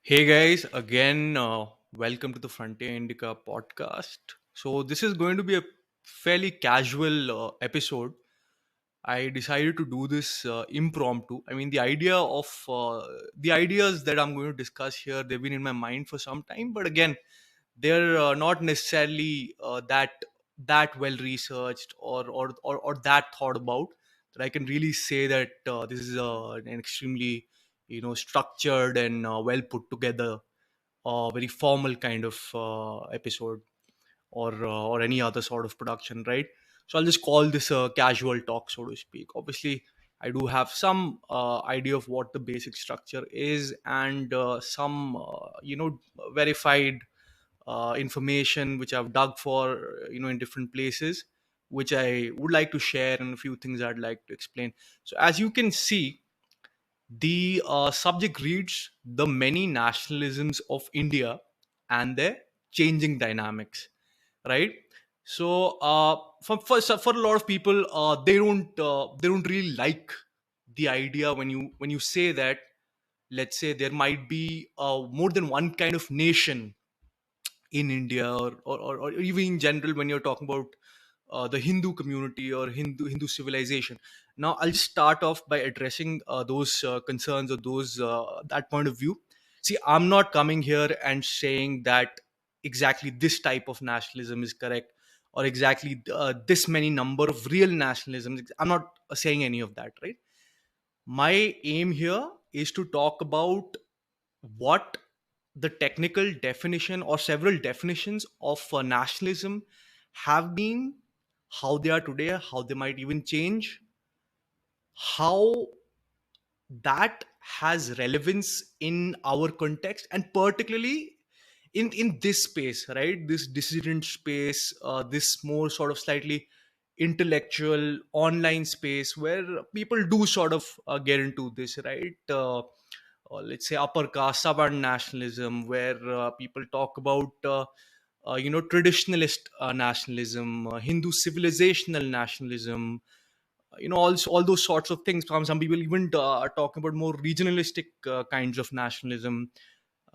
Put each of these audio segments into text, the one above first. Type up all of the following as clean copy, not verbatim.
Hey guys, again, welcome to the Frontier Indica podcast. So, this is going to be a fairly casual episode. I decided to do this impromptu. I mean, the ideas that I'm going to discuss here, they've been in my mind for some time, but again, they're not necessarily that well researched or that thought about that I can really say that this is an extremely structured and well put together very formal kind of episode or any other sort of production, right? So I'll just call this a casual talk, so to speak. Obviously, I do have some idea of what the basic structure is and some verified information which I've dug for in different places, which I would like to share, and a few things I'd like to explain. So as you can see, the subject reads the many nationalisms of India and their changing dynamics, right? So for a lot of people, they don't really like the idea when you say that, let's say, there might be more than one kind of nation in India, or even in general when you're talking about the Hindu community or Hindu civilization. Now, I'll just start off by addressing those concerns or those that point of view. See, I'm not coming here and saying that exactly this type of nationalism is correct or exactly this many number of real nationalisms. I'm not saying any of that, right? My aim here is to talk about what the technical definition or several definitions of nationalism have been, how they are today, how they might even change, how that has relevance in our context, and particularly in this space, right? This dissident space, this more sort of slightly intellectual online space where people do sort of get into this, right? Or let's say upper caste southern nationalism, where people talk about traditionalist nationalism, Hindu civilizational nationalism, all those sorts of things. Some people even are talking about more regionalistic kinds of nationalism.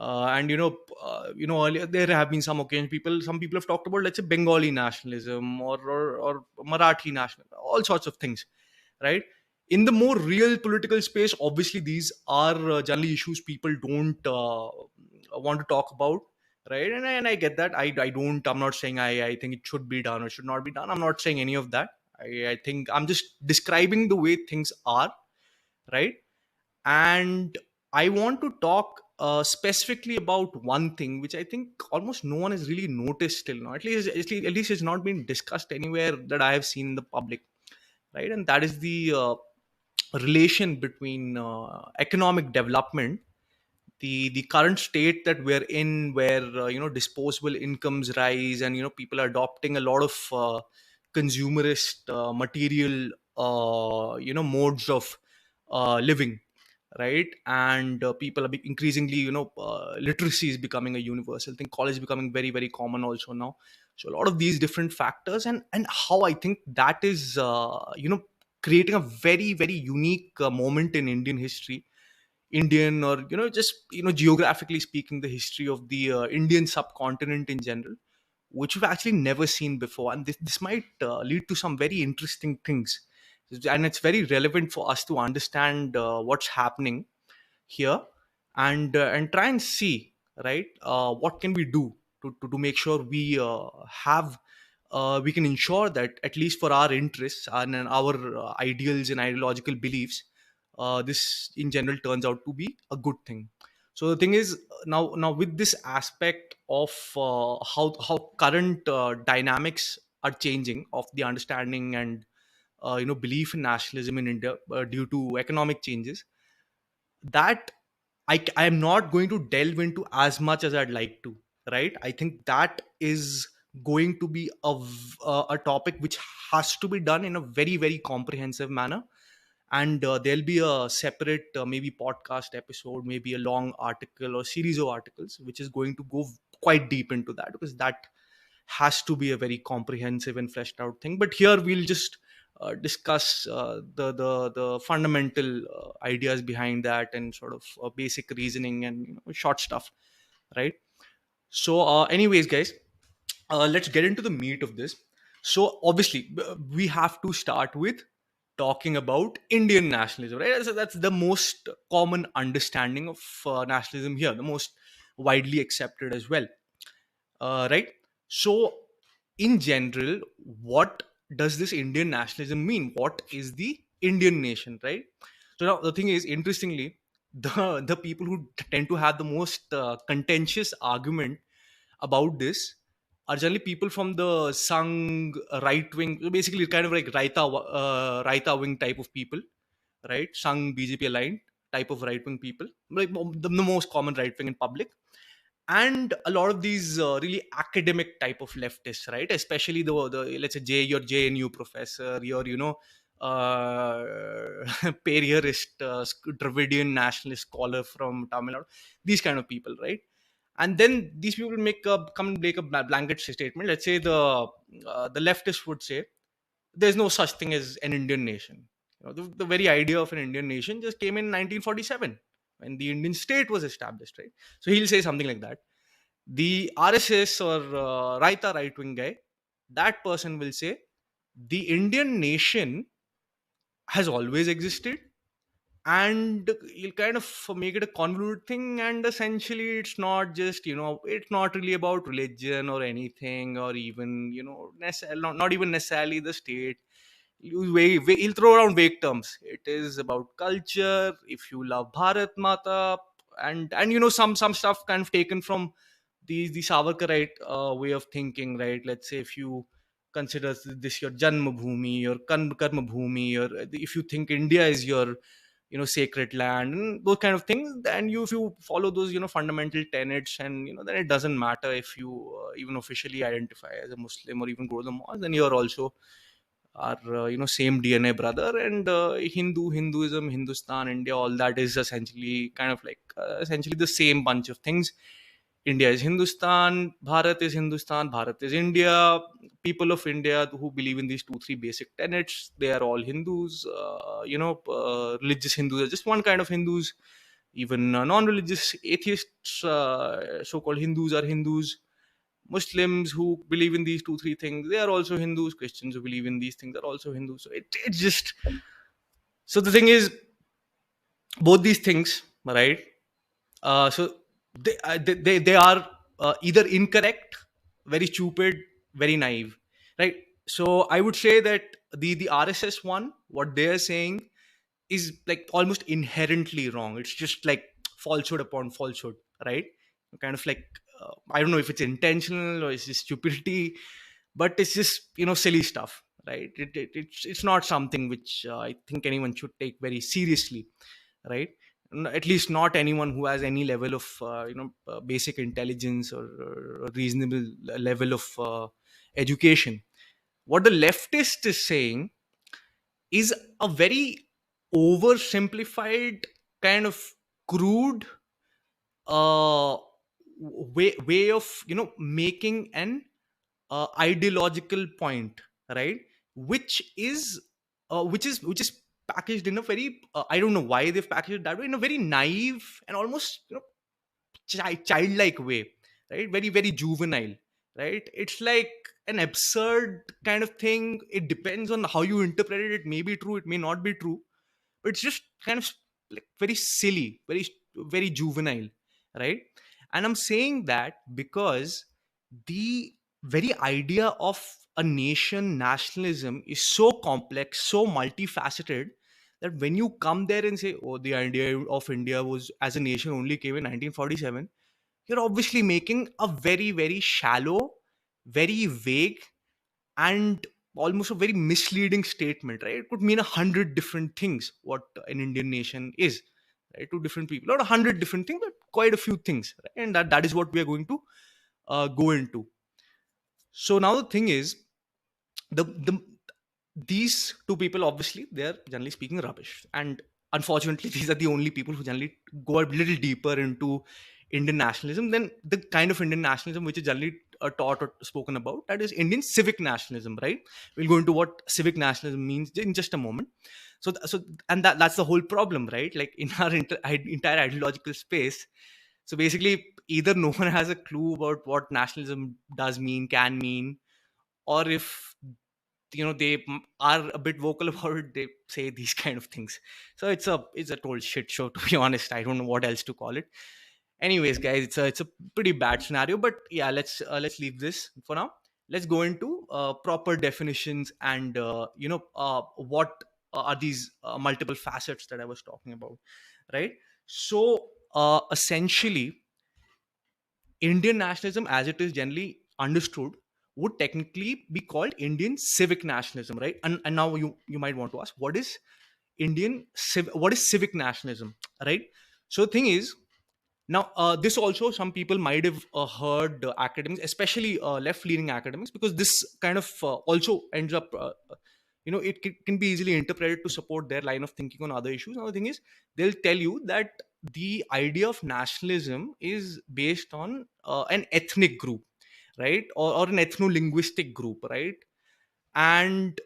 Earlier there have been some people have talked about, let's say, Bengali nationalism or Marathi nationalism, all sorts of things, right? In the more real political space, obviously these are generally issues people don't want to talk about, right? And I get that. I'm not saying I think it should be done or should not be done. I'm not saying any of that. I think I'm just describing the way things are, right? And I want to talk specifically about one thing which I think almost no one has really noticed till now. At least it's not been discussed anywhere that I have seen in the public, right? And that is the relation between economic development, the current state that we're in, where disposable incomes rise, and people are adopting a lot of consumerist material modes of living, right? And people are increasingly, literacy is becoming a universal thing. College is becoming very, very common also now. So a lot of these different factors, and how I think that is creating a very, very unique moment in Indian history, Indian, or just geographically speaking, the history of the Indian subcontinent in general, which we've actually never seen before. And this might lead to some very interesting things, and it's very relevant for us to understand what's happening here, and try and see, right, what can we do to make sure we can ensure that, at least for our interests and our ideals and ideological beliefs, this in general turns out to be a good thing. So the thing is, now with this aspect of how current dynamics are changing of the understanding and belief in nationalism in India due to economic changes, that I am not going to delve into as much as I'd like to, right? I think that is going to be a topic which has to be done in a very, very comprehensive manner. And there'll be a separate maybe podcast episode, maybe a long article or series of articles, which is going to go quite deep into that, because that has to be a very comprehensive and fleshed out thing. But here we'll just discuss the fundamental ideas behind that, and sort of basic reasoning and short stuff, right? So, anyways, guys, let's get into the meat of this. So, obviously, we have to start with talking about Indian nationalism, right? So that's the most common understanding of nationalism here, the most widely accepted as well, right? So, in general, what does this Indian nationalism mean? What is the Indian nation, right? So now the thing is, interestingly, the people who tend to have the most contentious argument about this are generally people from the Sangh right wing, basically kind of like Raita wing type of people, right? Sangh BJP aligned type of right wing people, like the most common right wing in public, and a lot of these really academic type of leftists, right? Especially the let's say your JNU professor, your uh, Perierist, Dravidian nationalist scholar from Tamil Nadu, these kind of people, right? And then these people make a blanket statement. Let's say the leftists would say there's no such thing as an Indian nation. The very idea of an Indian nation just came in 1947 when the Indian state was established, right? So he'll say something like that. The RSS or Raita right wing guy, that person will say the Indian nation has always existed, and you'll kind of make it a convoluted thing, and essentially it's not just, it's not really about religion or anything, or even, not even necessarily the state. He'll throw around vague terms. It is about culture, if you love Bharat Mata, and some stuff kind of taken from the Savarkarite way of thinking, right? Let's say if you consider this your Janma Bhumi or Karma Bhumi, or if you think India is your sacred land and those kind of things, then if you follow those fundamental tenets, and then it doesn't matter if you even officially identify as a Muslim or even go to the mosque, then you're also our same DNA brother. And Hinduism, Hindustan, India, all that is essentially kind of like essentially the same bunch of things. India is Hindustan, Bharat is Hindustan, Bharat is India. People of India who believe in these two, three basic tenets, they are all Hindus. Religious Hindus are just one kind of Hindus. Even non-religious atheists, so-called Hindus, are Hindus. Muslims who believe in these two, three things, they are also Hindus. Christians who believe in these things are also Hindus. So it's just, so the thing is, both these things, right? So they are either incorrect, very stupid, very naive, right? So I would say that the RSS one, what they are saying is like almost inherently wrong. It's just like falsehood upon falsehood, right? Kind of like I don't know if it's intentional or it's just stupidity, but it's just silly stuff, right? It's not something which I think anyone should take very seriously, right? At least not anyone who has any level of basic intelligence, or reasonable level of education. What the leftist is saying is a very oversimplified, kind of crude way of making an ideological point, right? Which is packaged in a very I don't know why they've packaged it that way, in a very naive and almost childlike way, right? Very, very juvenile, right? It's like an absurd kind of thing. It depends on how you interpret it. It may be true, it may not be true, but it's just kind of like very silly, very, very juvenile, right? And I'm saying that because the very idea of a nation nationalism is so complex, so multifaceted, that when you come there and say, oh, the idea of India was as a nation only came in 1947, you're obviously making a very, very shallow, very vague, and almost a very misleading statement, right? It could mean 100 different things what an Indian nation is, right? To different people, not 100 different things, but quite a few things, right? And that is what we are going to go into. So now the thing is, the these two people, obviously they're generally speaking rubbish, and unfortunately these are the only people who generally go a little deeper into Indian nationalism than the kind of Indian nationalism which is generally taught or spoken about, that is Indian civic nationalism, right? We'll go into what civic nationalism means in just a moment. So and that's the whole problem, right? Like in our entire ideological space. So basically, either no one has a clue about what nationalism does mean, can mean, or if they are a bit vocal about it, they say these kind of things. So it's a total shit show, to be honest. I don't know what else to call it. Anyways, guys, it's a pretty bad scenario, but yeah, let's leave this for now. Let's go into proper definitions and what are these multiple facets that I was talking about, right? So essentially, Indian nationalism, as it is generally understood, would technically be called Indian civic nationalism, right? And now you might want to ask, what is civic nationalism, right? So the thing is, now, this also some people might have heard academics, especially left-leaning academics, because this kind of also ends up, it can be easily interpreted to support their line of thinking on other issues. Now, the thing is, they'll tell you that the idea of nationalism is based on an ethnic group, right, or an ethno-linguistic group, right, and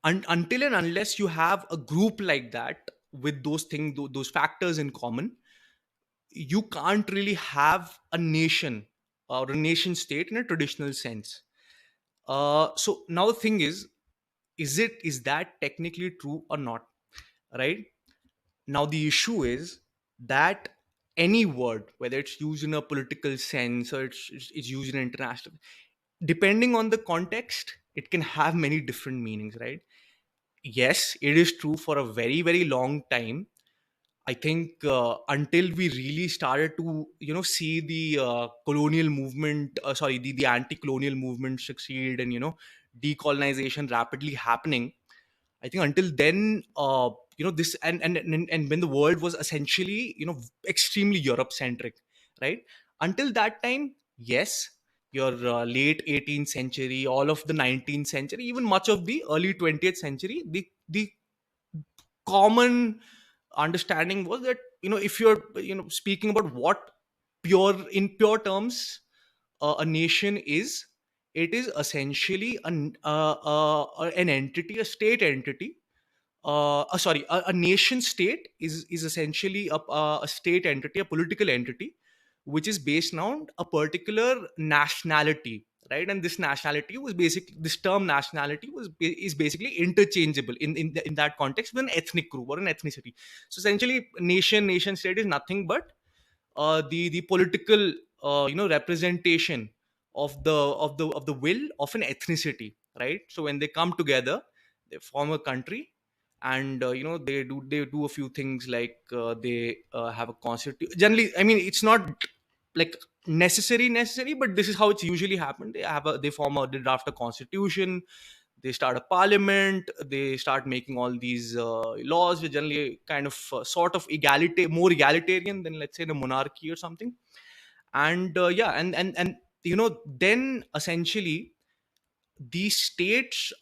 until and unless you have a group like that with those things, those factors in common, you can't really have a nation or a nation state in a traditional sense. So now the thing is that technically true or not, right? Now the issue is that any word, whether it's used in a political sense or it's used in international, depending on the context, it can have many different meanings, right? Yes, it is true for a very, very long time. I think until we really started to, see the colonial movement, the anti-colonial movement succeed, and decolonization rapidly happening. I think until then, this and when the world was essentially, extremely Europe centric, right? Until that time, yes, your late 18th century, all of the 19th century, even much of the early 20th century, the common understanding was that, if you're speaking about what pure terms a nation is, it is essentially an entity, a state entity. A nation state is essentially a state entity, a political entity, which is based on a particular nationality, right? And this term nationality is basically interchangeable in that context with an ethnic group or an ethnicity. So essentially, nation state is nothing but the political representation of the will of an ethnicity, right? So when they come together, they form a country, and they do a few things, like they have a constitution. Generally, I mean, it's not like necessary, but this is how it's usually happened. They draft a constitution, they start a parliament, they start making all these laws, which generally kind of sort of more egalitarian than, let's say, the monarchy or something. And yeah, and then essentially the state's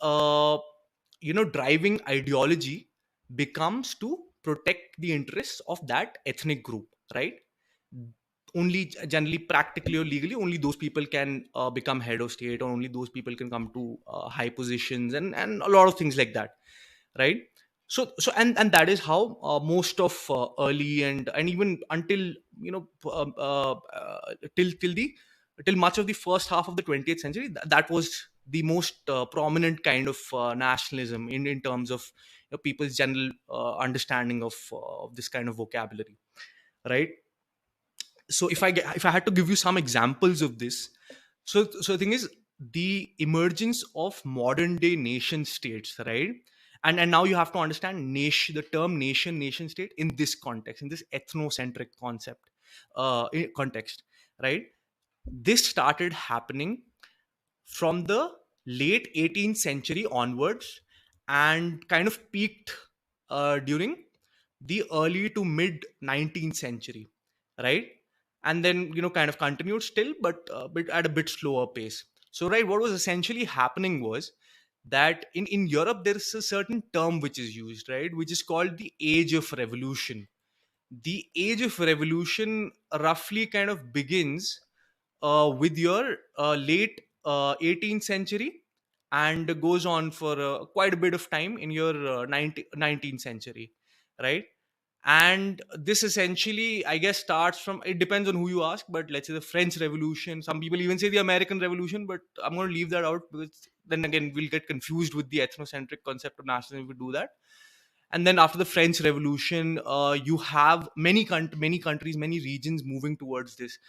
driving ideology becomes to protect the interests of that ethnic group, right? Only generally, practically or legally, only those people can become head of state, or only those people can come to high positions, and a lot of things like that, right? So that is how most of early and even until till much of the first half of the 20th century, that was the most prominent kind of nationalism in terms of people's general understanding of this kind of vocabulary, right? So if I had to give you some examples of this, so the thing is, the emergence of modern day nation states, right? And now you have to understand the term nation state in this context, in this ethnocentric context, right? This started happening from the late 18th century onwards, and kind of peaked during the early to mid 19th century, right? And then kind of continued still, but at a bit slower pace. So, right, what was essentially happening was that in Europe there is a certain term which is used, right, which is called the age of revolution. The age of revolution roughly kind of begins with your late 18th century, and goes on for quite a bit of time in your 19th century, right? And this essentially, I guess, starts from, it depends on who you ask, but let's say the French Revolution. Some people even say the American Revolution, but I'm going to leave that out because then again we'll get confused with the ethnocentric concept of nationalism if we do that. And then after the French Revolution, you have many countries, many regions moving towards this.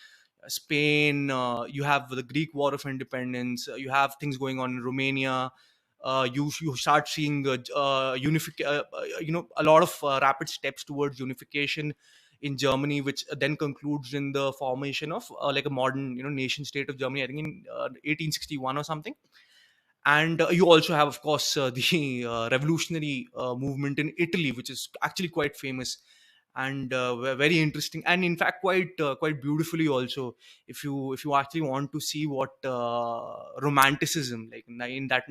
Spain, you have the Greek War of Independence, you have things going on in Romania. You start seeing a lot of rapid steps towards unification in Germany, which then concludes in the formation of like a modern nation state of Germany, I think in 1861 or something. And you also have, of course, the revolutionary movement in Italy, which is actually quite famous and very interesting, and in fact quite beautifully also. If you actually want to see what romanticism, like in that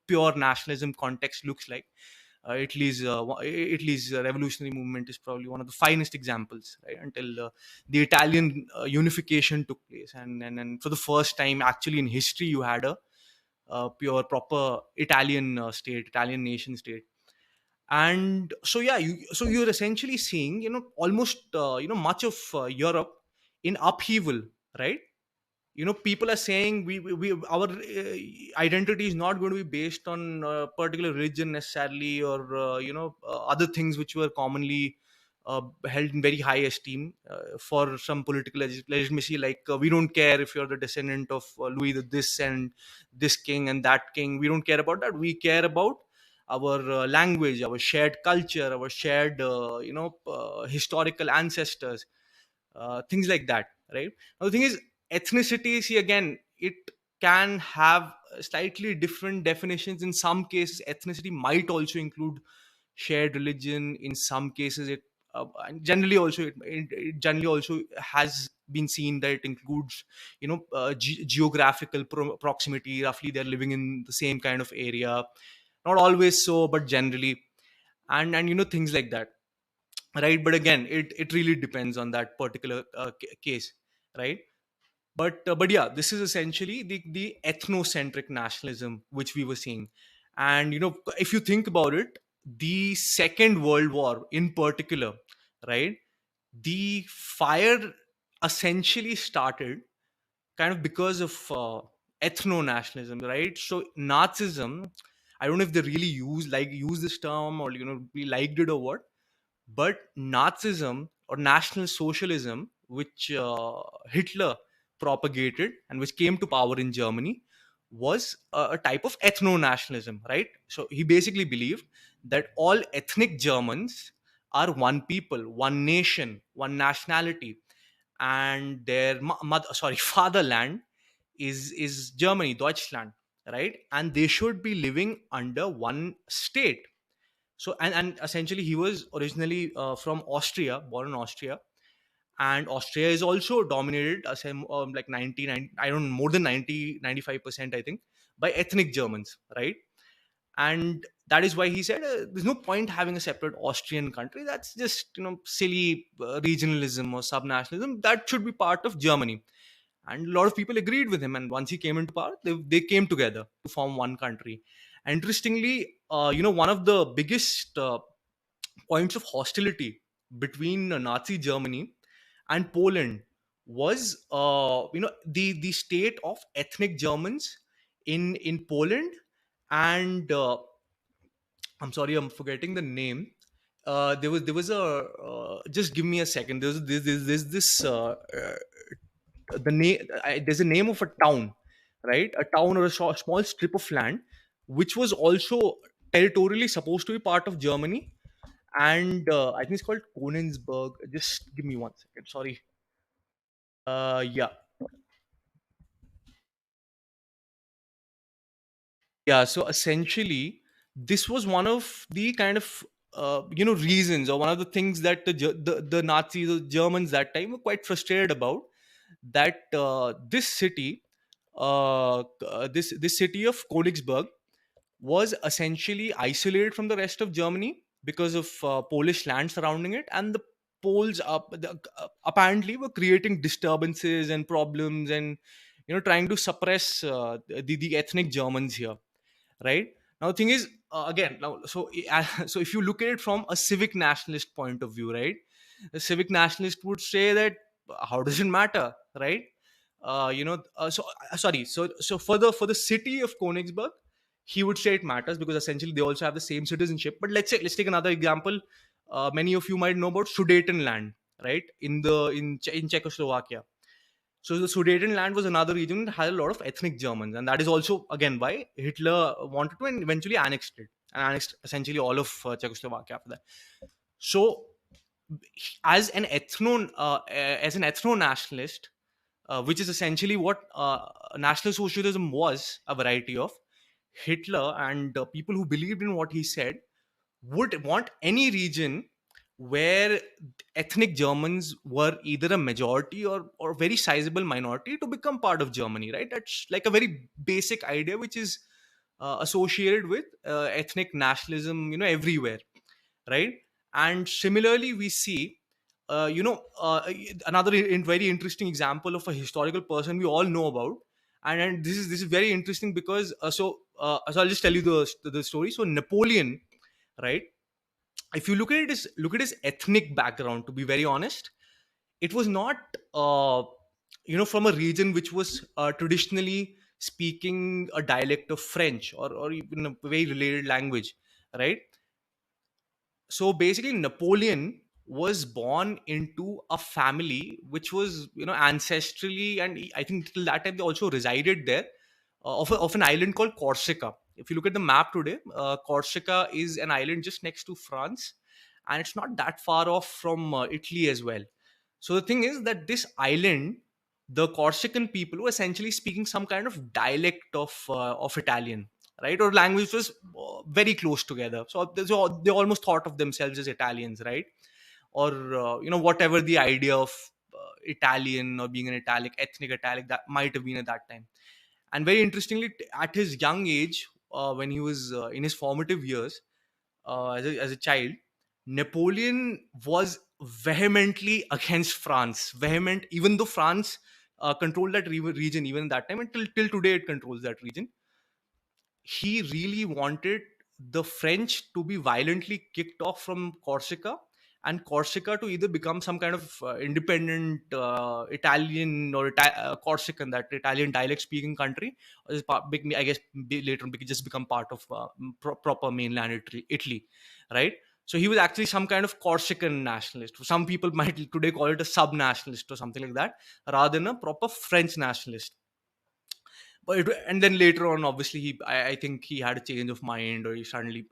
pure nationalism context, looks like, Italy's revolutionary movement is probably one of the finest examples, right? Until the Italian unification took place, and for the first time actually in history, you had a pure proper Italian state, Italian nation state. And so yeah, you're essentially seeing almost much of Europe in upheaval, right? People are saying our identity is not going to be based on particular religion necessarily, or other things which were commonly held in very high esteem for some political legitimacy, like we don't care if you're the descendant of Louis the this and this king and that king. We don't care about that. We care about our language, our shared culture, our shared historical ancestors, things like that, right? Now the thing is, ethnicity, see, again, it can have slightly different definitions. In some cases ethnicity might also include shared religion. In some cases and generally also it generally also has been seen that it includes geographical proximity. Roughly they're living in the same kind of area, not always so, but generally. And things like that, right? But again, it really depends on that particular case, right? But yeah, this is essentially the ethnocentric nationalism which we were seeing. And if you think about it, the Second World War in particular, right, the fire essentially started kind of because of ethno-nationalism, right? So Nazism, I don't know if they really use this term, or we liked it or what, but Nazism or National Socialism, which Hitler propagated and which came to power in Germany, was a type of ethno nationalism, right? So he basically believed that all ethnic Germans are one people, one nation, one nationality, and their fatherland is Germany, Deutschland, right? And they should be living under one state. So and essentially he was originally from Austria, born in Austria. And Austria is also dominated as like 99, I don't know, more than 90 95% I think, by ethnic Germans, right? And that is why he said there's no point having a separate Austrian country. That's just silly regionalism or subnationalism. That should be part of Germany. And a lot of people agreed with him, and once he came into power, they came together to form one country. Interestingly, one of the biggest points of hostility between Nazi Germany and Poland was the state of ethnic Germans in Poland. And I'm sorry, I'm forgetting the name. There was a just give me a second. There's this the name. There's a name of a town, right? A town or a small strip of land, which was also territorially supposed to be part of Germany. And I think it's called Konigsberg. Just give me one second. Sorry. Yeah, yeah. So essentially, this was one of the kind of reasons, or one of the things that the Nazis, the Germans that time, were quite frustrated about. That this city, this city of Konigsberg, was essentially isolated from the rest of Germany because of Polish land surrounding it, and the Poles up apparently were creating disturbances and problems, and trying to suppress the ethnic Germans here, right? Now the thing is, again, now so if you look at it from a civic nationalist point of view, right, the civic nationalist would say that how does it matter, right? Sorry, so for the city of Königsberg, he would say it matters because essentially they also have the same citizenship. But let's take another example. Many of you might know about Sudetenland, right, in Czechoslovakia. So the Sudetenland was another region that had a lot of ethnic Germans, and that is also again why Hitler wanted to and eventually annexed essentially all of Czechoslovakia after that. So as an ethno nationalist, which is essentially what National Socialism was a variety of, Hitler and people who believed in what he said would want any region where ethnic Germans were either a majority or very sizable minority to become part of Germany, right? That's like a very basic idea which is associated with ethnic nationalism, everywhere, right? And similarly, we see, another very interesting example of a historical person we all know about, and this is very interesting because so I'll just tell you the story. So Napoleon, right? If you look at his ethnic background, to be very honest, it was not from a region which was traditionally speaking a dialect of French or even a very related language, right? So basically Napoleon was born into a family which was ancestrally, and I think till that time they also resided there, of an island called Corsica. If you look at the map today, Corsica is an island just next to France, and it's not that far off from Italy as well. So the thing is that this island, the Corsican people were essentially speaking some kind of dialect of Italian, right? Or language was very close together. So they almost thought of themselves as Italians, right? Or whatever the idea of Italian or being an Italic, ethnic Italic that might have been at that time. And very interestingly, at his young age, when he was in his formative years, as a child, Napoleon was vehemently against France. Vehement, even though France controlled that region even at that time, and till today it controls that region. He really wanted the French to be violently kicked off from Corsica, and Corsica to either become some kind of independent Italian or Corsican, that Italian dialect speaking country, or I guess later on just become part of proper mainland Italy, right? So he was actually some kind of Corsican nationalist. Some people might today call it a sub-nationalist or something like that, rather than a proper French nationalist. And then later on, obviously I think he had a change of mind, or he suddenly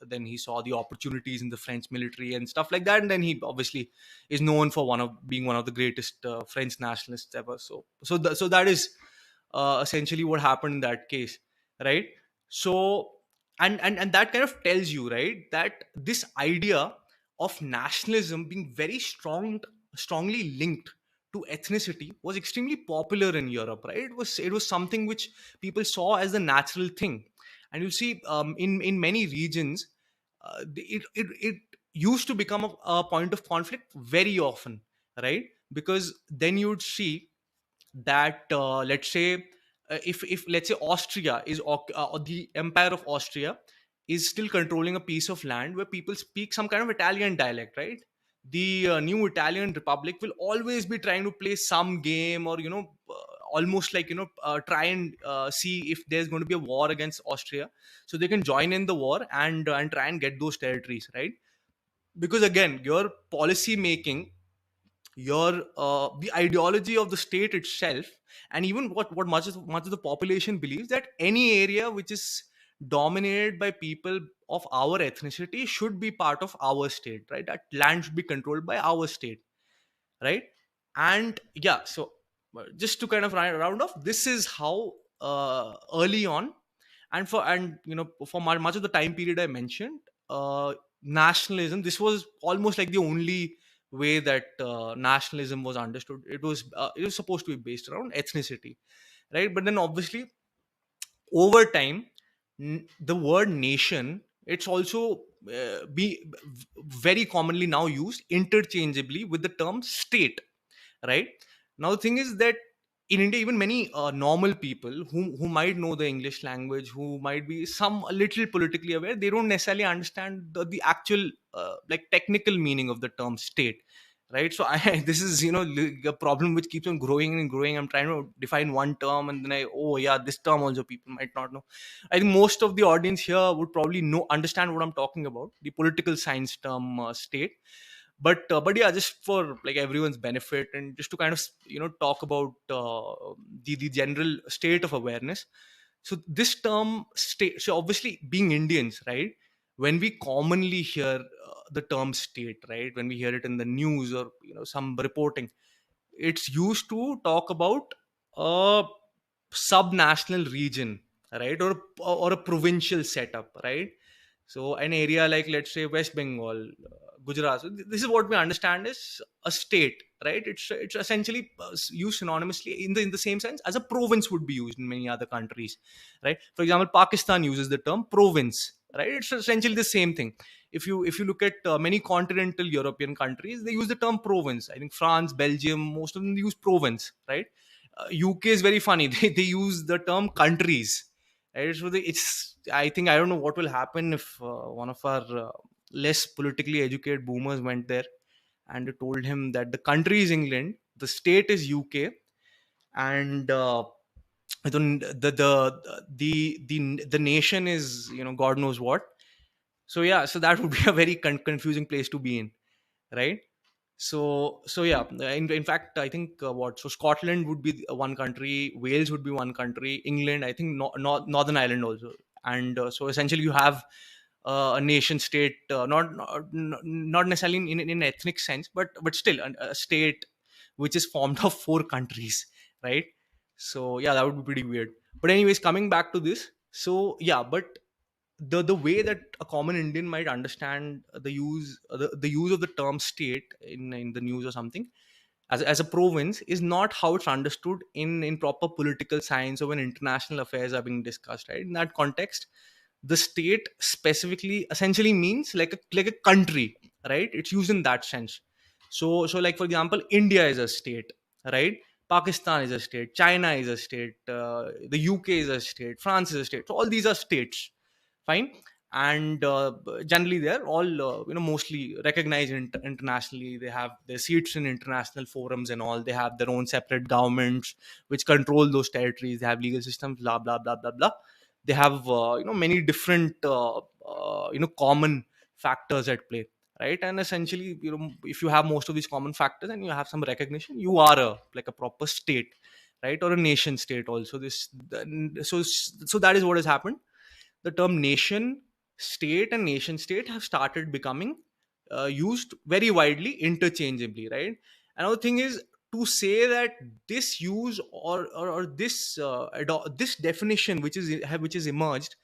then he saw the opportunities in the French military and stuff like that, and then he obviously is known for being one of the greatest French nationalists ever. So that is essentially what happened in that case, right? So and that kind of tells you, right, that this idea of nationalism being very strongly linked to ethnicity was extremely popular in Europe, right? It was something which people saw as the natural thing, and you see, in many regions, it used to become a point of conflict very often, right? Because then you would see that, let's say, if let's say Austria or the Empire of Austria is still controlling a piece of land where people speak some kind of Italian dialect, right? The new Italian Republic will always be trying to play some game, or almost like try and see if there's going to be a war against Austria, so they can join in the war and try and get those territories, right? Because again, your policy making, your the ideology of the state itself, and even what much of the population believes, that any area which is dominated by people of our ethnicity should be part of our state, right? That land should be controlled by our state, right? And yeah, so just to kind of round off, this is how early on, and for much of the time period I mentioned, nationalism, this was almost like the only way that nationalism was understood. It was supposed to be based around ethnicity, right? But then obviously over time, the word nation, it's also be very commonly now used interchangeably with the term state, right? Now the thing is that in India, even many normal people who might know the English language, who might be some a little politically aware, they don't necessarily understand the actual like technical meaning of the term state, right? So I this is a problem which keeps on growing and growing. I'm trying to define one term, and then oh yeah, this term also people might not know. I think most of the audience here would probably know understand what I'm talking about, the political science term state. But yeah, just for like everyone's benefit and just to kind of talk about the general state of awareness. So this term state, so obviously being Indians, right, when we commonly hear the term state, right, when we hear it in the news or some reporting, it's used to talk about a subnational region, right, or a provincial setup, right? So an area like, let's say, West Bengal, Gujarat. So this is what we understand is a state, right? It's essentially used synonymously in the same sense as a province would be used in many other countries, right? For example, Pakistan uses the term province, right? It's essentially the same thing. If you look at many continental European countries, they use the term province. I think France, Belgium, most of them use province, right? UK is very funny. They use the term countries, right? So it's I think I don't know what will happen if one of our less politically educated boomers went there and told him that the country is England, the state is UK, and the nation is God knows what. So yeah, so that would be a very confusing place to be in, right? So yeah, in fact, I think what so Scotland would be one country, Wales would be one country, England, I think, Northern Ireland also. And so essentially you have a nation state, not necessarily in ethnic sense, but still a state which is formed of four countries, right? So yeah, that would be pretty weird. But anyways, coming back to this, so yeah, but the way that a common Indian might understand the use of the term state in the news or something as a province is not how it's understood in proper political science or when international affairs are being discussed, right? In that context, the state specifically essentially means like a country, right? It's used in that sense. So like, for example, India is a state, right? Pakistan is a state, China is a state, the UK is a state, France is a state. So all these are states, fine. And generally they're all mostly recognized internationally. They have their seats in international forums and all. They have their own separate governments which control those territories. They have legal systems, blah blah blah blah blah. They have many different common factors at play, right? And essentially, if you have most of these common factors and you have some recognition, you are a proper state, right? Or a nation state also. So that is what has happened. The term nation state and nation state have started becoming used very widely interchangeably, right? Another thing is to say that this use or this this definition which is emerged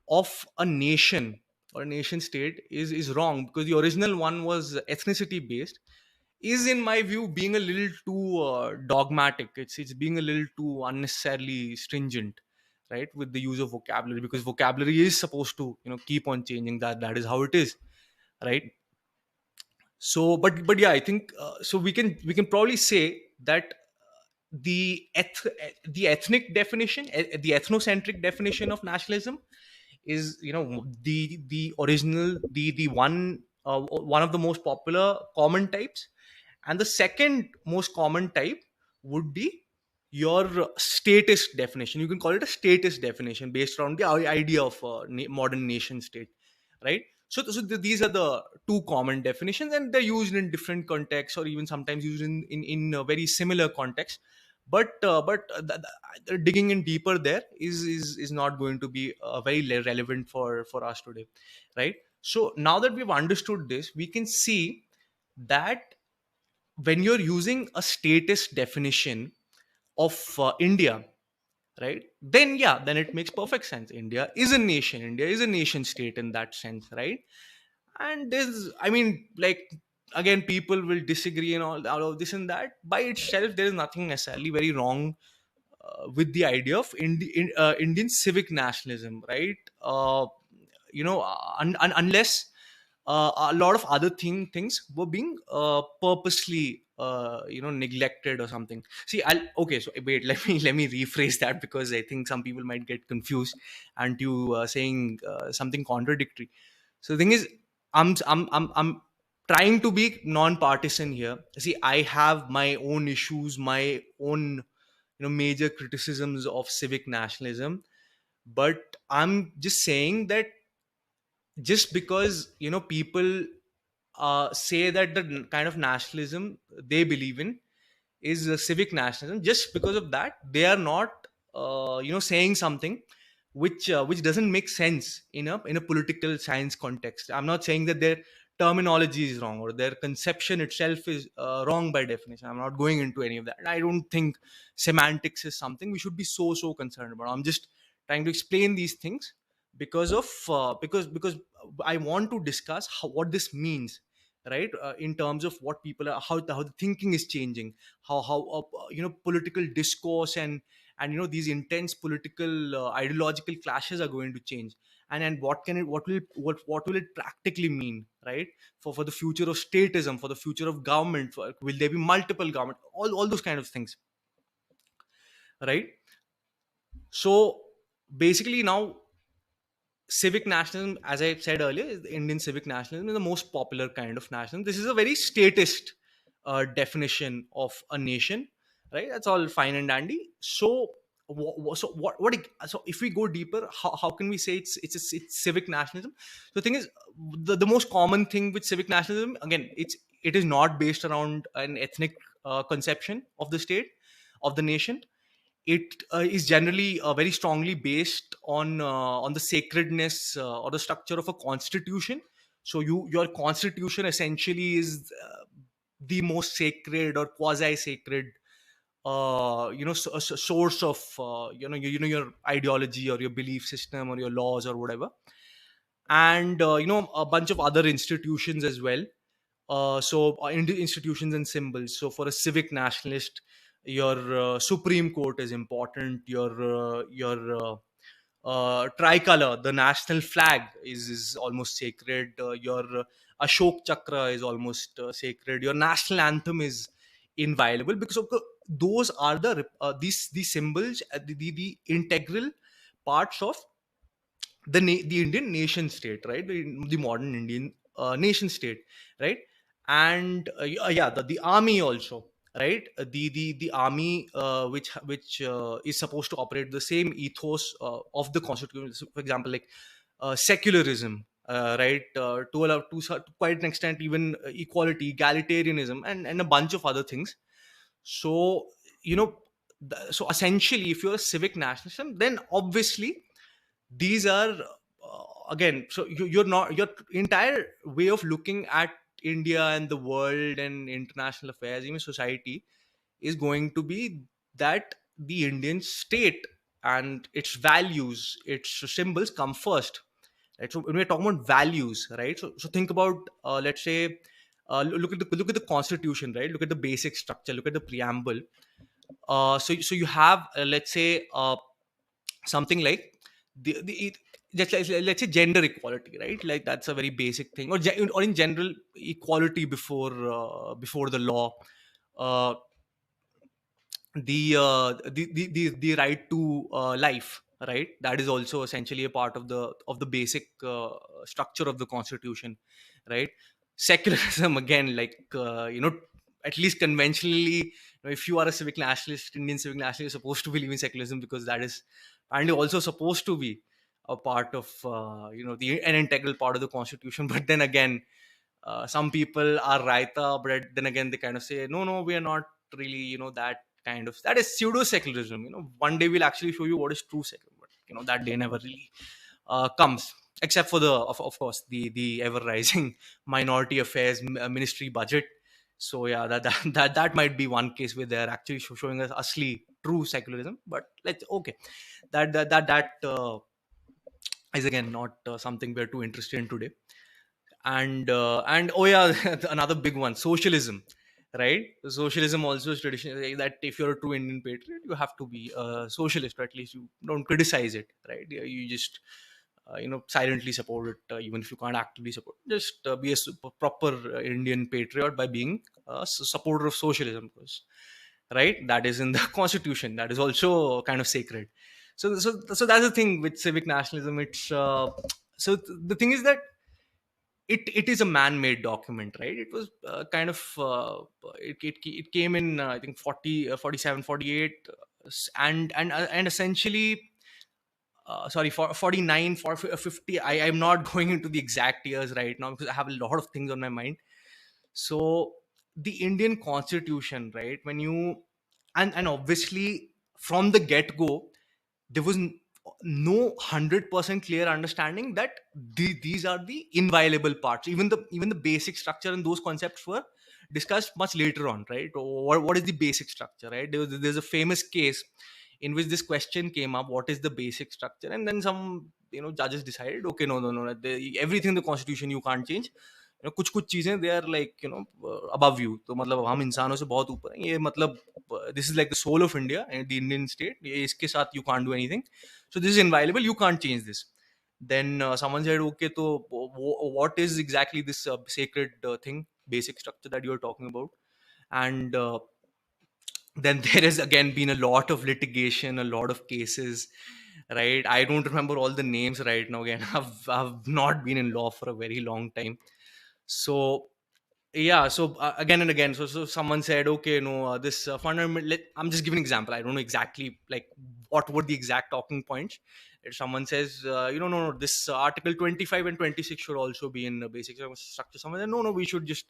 of a nation or a nation state is wrong, because the original one was ethnicity based, is in my view being a little too dogmatic. It's being a little too unnecessarily stringent, right, with the use of vocabulary, because vocabulary is supposed to keep on changing. That is how it is, right? So but yeah, I think so we can probably say that the ethnic definition, the ethnocentric definition of nationalism is the original, the one of the most popular common types. And the second most common type would be your statist definition. You can call it a statist definition based around the idea of a modern nation state, right? So these are the two common definitions, and they're used in different contexts, or even sometimes used in a very similar context. But digging in deeper there is not going to be very relevant for us today, right? So now that we've understood this, we can see that when you're using a statist definition of India, right, then yeah, then it makes perfect sense. India is a nation. India is a nation state in that sense, right? And there's, I mean, like, again, people will disagree and all of this and that. By itself, there is nothing necessarily very wrong with the idea of Indian civic nationalism, right? unless a lot of other things were being purposely neglected or something. See, I'll okay, so wait, let me rephrase that, because I think some people might get confused and you saying something contradictory. So the thing is, I'm trying to be non-partisan here. See, I have my own issues, my own major criticisms of civic nationalism, but I'm just saying that just because people say that the kind of nationalism they believe in is civic nationalism, just because of that they are not saying something which doesn't make sense in a political science context. I'm not saying that their terminology is wrong or their conception itself is wrong by definition. I'm not going into any of that. I don't think semantics is something we should be so concerned about. I'm just trying to explain these things because of because I want to discuss what this means, right? In terms of what people are, how the thinking is changing, how political discourse and these intense political ideological clashes are going to change, and what will it practically mean, right? For the future of statism, for the future of government, will there be multiple government, all those kind of things, right? So basically now, civic nationalism, as I said earlier, is the Indian civic nationalism is the most popular kind of nationalism. This is a very statist definition of a nation, right? That's all fine and dandy. So, so if we go deeper, how can we say it's civic nationalism? So the thing is, the most common thing with civic nationalism, again, it is not based around an ethnic conception of the state, of the nation. It is generally very strongly based on the sacredness or the structure of a constitution. So your constitution essentially is the most sacred or quasi sacred source of your ideology or your belief system or your laws or whatever. And a bunch of other institutions as well. Institutions and symbols. So for a civic nationalist, your Supreme Court is important. Your tricolor, the national flag, is almost sacred. Your Ashok Chakra is almost sacred. Your national anthem is inviolable, because of those are these symbols, the integral parts of the Indian nation state, right? The modern Indian nation state, right? And yeah, the army also, right? The army, which is supposed to operate the same ethos of the constitution. So, for example, like secularism, right? To quite an extent, even equality, egalitarianism, and a bunch of other things. So so essentially, if you're a civic nationalism, then obviously these are again, so you're not, your entire way of looking at India and the world and international affairs, even society, is going to be that the Indian state and its values, its symbols come first, right? So when we're talking about values, right, so think about let's say look at the constitution, right? Look at the basic structure, look at the preamble. So you have let's say something like just like, let's say gender equality, right? Like that's a very basic thing, or in general equality before the law. uh, the right to life, right? That is also essentially a part of the basic structure of the constitution, right? Secularism, again, like at least conventionally, if you are a civic nationalist, Indian civic nationalist, you're supposed to believe in secularism, because that is apparently also supposed to be a part of an integral part of the constitution. But then again, some people are raita, but then again they kind of say, no, we are not really that kind of, that is pseudo secularism. One day we'll actually show you what is true secularism, but that day never really comes, except for of course the ever rising minority affairs ministry budget. So yeah, that might be one case where they're actually showing us asli true secularism. But let's okay, that is again not something we're too interested in today. And oh yeah, another big one, socialism, right? Socialism also is traditionally that if you're a true Indian patriot, you have to be a socialist, or at least you don't criticize it, right? You just silently support it, even if you can't actively support. Just be a proper Indian patriot by being a supporter of socialism, because right, that is in the constitution. That is also kind of sacred. So that's the thing with civic nationalism. It's the thing is that it is a man-made document, right? It was kind of it came in I think 40 47 48, and essentially sorry, for 49 for 50. I'm not going into the exact years right now because I have a lot of things on my mind. So the Indian constitution, right, when you and obviously from the get go there was no 100% clear understanding that these are the inviolable parts. Even the basic structure and those concepts were discussed much later on, right? What is the basic structure, right? There's a famous case in which this question came up: what is the basic structure? And then some judges decided, okay, no, everything in the constitution you can't change. कुछ कुछ चीजें they are like above you, तो मतलब हम इंसानों से बहुत ऊपर हैं ये, मतलब this is like the soul of India and the Indian state, ये इसके साथ you can't do anything, so this is inviolable, you can't change this. Then someone said, okay, so what is exactly this sacred thing, basic structure that you're talking about? And then there has again been a lot of litigation, a lot of cases, right? I don't remember all the names right now. Again, I've not been in law for a very long time. So yeah, so again and again, so someone said, okay, no, this fundamental, I'm just giving an example, I don't know exactly like what were the exact talking points. If someone says, no, this article 25 and 26 should also be in the basic structure, someone said, no, we should just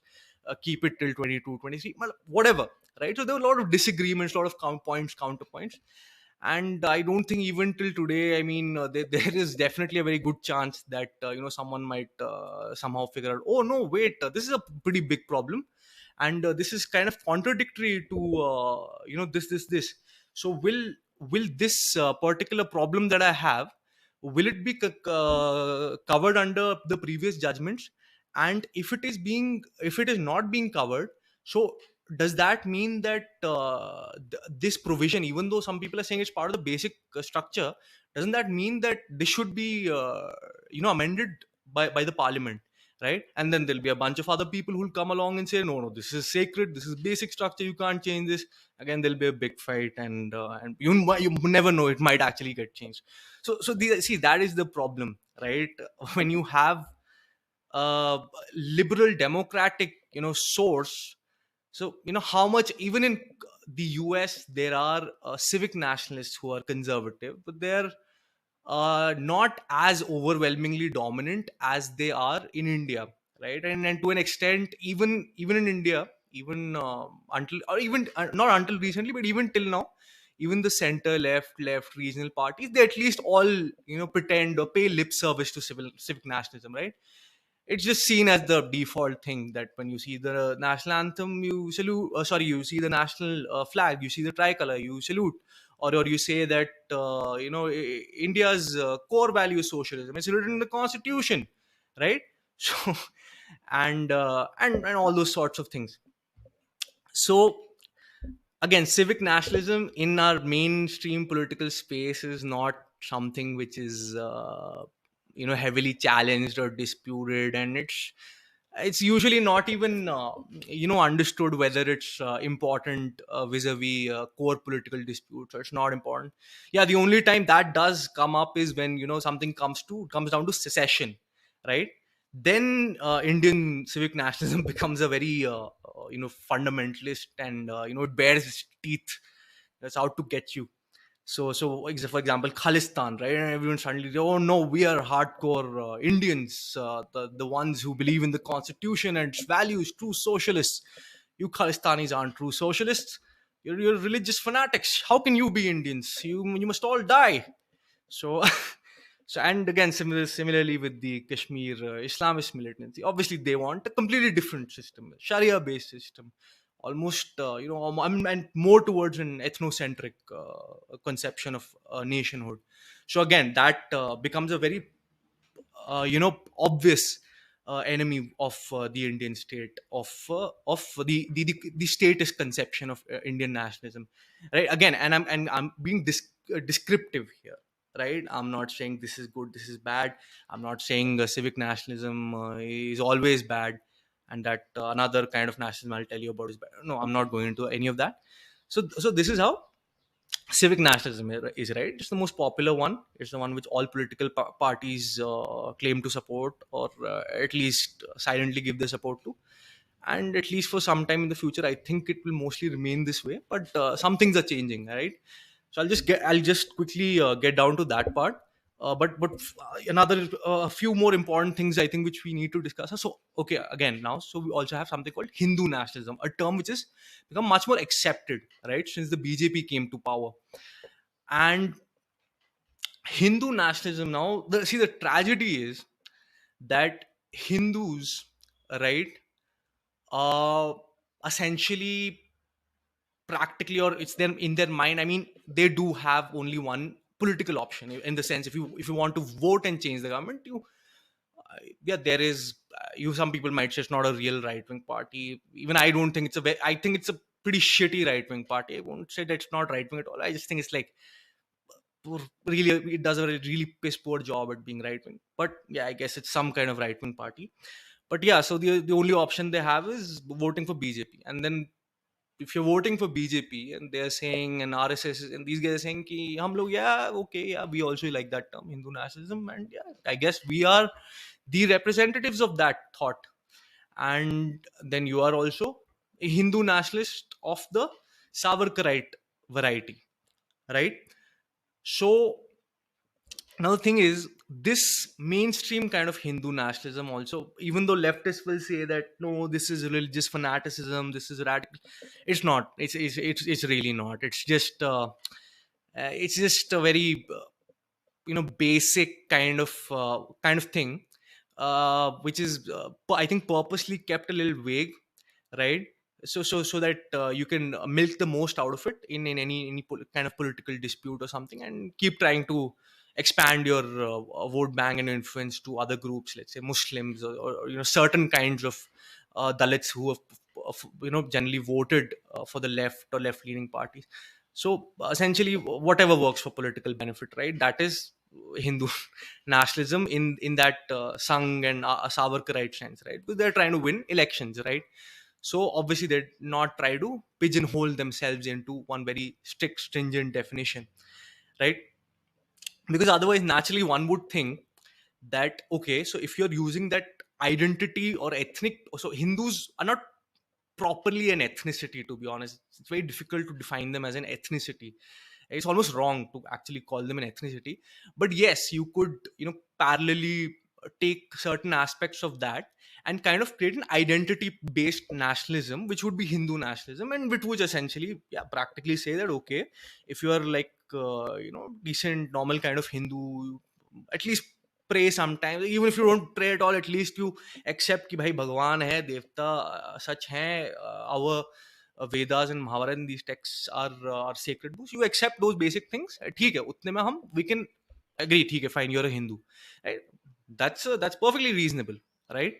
keep it till 22 23, well, whatever, right? So there were a lot of disagreements, a lot of points, counterpoints. And I don't think even till today, I mean, there is definitely a very good chance that someone might somehow figure out, oh no, wait, this is a pretty big problem, and this is kind of contradictory to this. So will this particular problem that I have, will it be covered under the previous judgments? And if it is not being covered, so does that mean that this provision, even though some people are saying it's part of the basic structure, doesn't that mean that this should be amended by the parliament, right? And then there'll be a bunch of other people who'll come along and say, no, this is sacred, this is basic structure, you can't change this. Again, there'll be a big fight, and you never know, it might actually get changed. See, that is the problem, right? When you have a liberal democratic source, so how much, even in the US there are civic nationalists who are conservative, but they're not as overwhelmingly dominant as they are in India, right? And to an extent, even in India, even until, or even not until recently, but even till now, even the center left regional parties, they at least all pretend or pay lip service to civic nationalism, right? It's just seen as the default thing that when you see the national anthem, you salute. You see the national flag, you see the tricolor, you salute, or you say that India's core value is socialism. It's written in the constitution, right? So and all those sorts of things. So again, civic nationalism in our mainstream political space is not something which is heavily challenged or disputed, and it's usually not even understood whether it's important vis-a-vis core political disputes, or it's not important. Yeah, the only time that does come up is when something comes down to secession, right? Then Indian civic nationalism becomes a very fundamentalist, and it bears its teeth. That's out to get you. For example, Khalistan, right? And everyone suddenly, oh no, we are hardcore Indians, the ones who believe in the constitution and its values, true socialists. You Khalistanis aren't true socialists. You're religious fanatics. How can you be Indians? You must all die. So so, and again, similarly with the Kashmir Islamist militancy, obviously they want a completely different system, Sharia based system, almost and more towards an ethnocentric conception of nationhood. So again, that becomes a very obvious enemy of the Indian state, of the statist conception of Indian nationalism, right? Again, and I'm being descriptive here, right? I'm not saying this is good, this is bad. I'm not saying civic nationalism is always bad, and that another kind of nationalism I'll tell you about is bad. No, I'm not going into any of that. So this is how civic nationalism is, right? It's the most popular one. It's the one which all political parties claim to support, or at least silently give their support to. And at least for some time in the future, I think it will mostly remain this way. But some things are changing, right? So I'll just quickly get down to that part. But another few more important things I think which we need to discuss. So okay, again now, so we also have something called Hindu nationalism, a term which has become much more accepted, right, since the BJP came to power. And Hindu nationalism now, the tragedy is that Hindus, right, uh, essentially, practically, or it's them in their mind. I mean, they do have only one political option, in the sense, if you want to vote and change the government, yeah, there is you. Some people might say it's not a real right wing party. Even I don't think it's I think it's a pretty shitty right wing party. I won't say that it's not right wing at all. I just think it's like, really, it does a really piss poor job at being right wing. But yeah, I guess it's some kind of right wing party. But yeah, so the only option they have is voting for BJP. And then if you're voting for BJP and they're saying, and RSS and these guys are saying ki hum log, yeah, okay, yeah, we also like that term Hindu nationalism, and yeah, I guess we are the representatives of that thought. And then you are also a Hindu nationalist of the Savarkarite variety, right? So now the thing is, this mainstream kind of Hindu nationalism also, even though leftists will say that no, this is religious fanaticism, this is radical, it's not. It's really not. It's just a very basic kind of thing, which is I think purposely kept a little vague, right? So that you can milk the most out of it in any kind of political dispute or something, and keep trying to expand your vote bank and influence to other groups, let's say Muslims, or certain kinds of Dalits who have generally voted for the left or left leaning parties. So essentially, whatever works for political benefit, right? That is Hindu nationalism in that Sangh and Savarkarite sense, right? Because they're trying to win elections, right? So obviously they not try to pigeonhole themselves into one very strict, stringent definition, right? Because otherwise, naturally, one would think that okay, so if you're using that identity or ethnic, so Hindus are not properly an ethnicity, to be honest. It's very difficult to define them as an ethnicity. It's almost wrong to actually call them an ethnicity. But yes, you could parallelly take certain aspects of that and kind of create an identity based nationalism, which would be Hindu nationalism, and which would essentially, yeah, practically say that okay, if you are like decent normal kind of Hindu, at least pray sometimes. Even if you don't pray at all, at least you accept कि भाई भगवान है, देवता सच हैं, our Vedas and Mahabharata and these texts are sacred books. You accept those basic things. ठीक है, उतने में हम we can agree. ठीक है, fine, you're a Hindu, right? That's perfectly reasonable, right?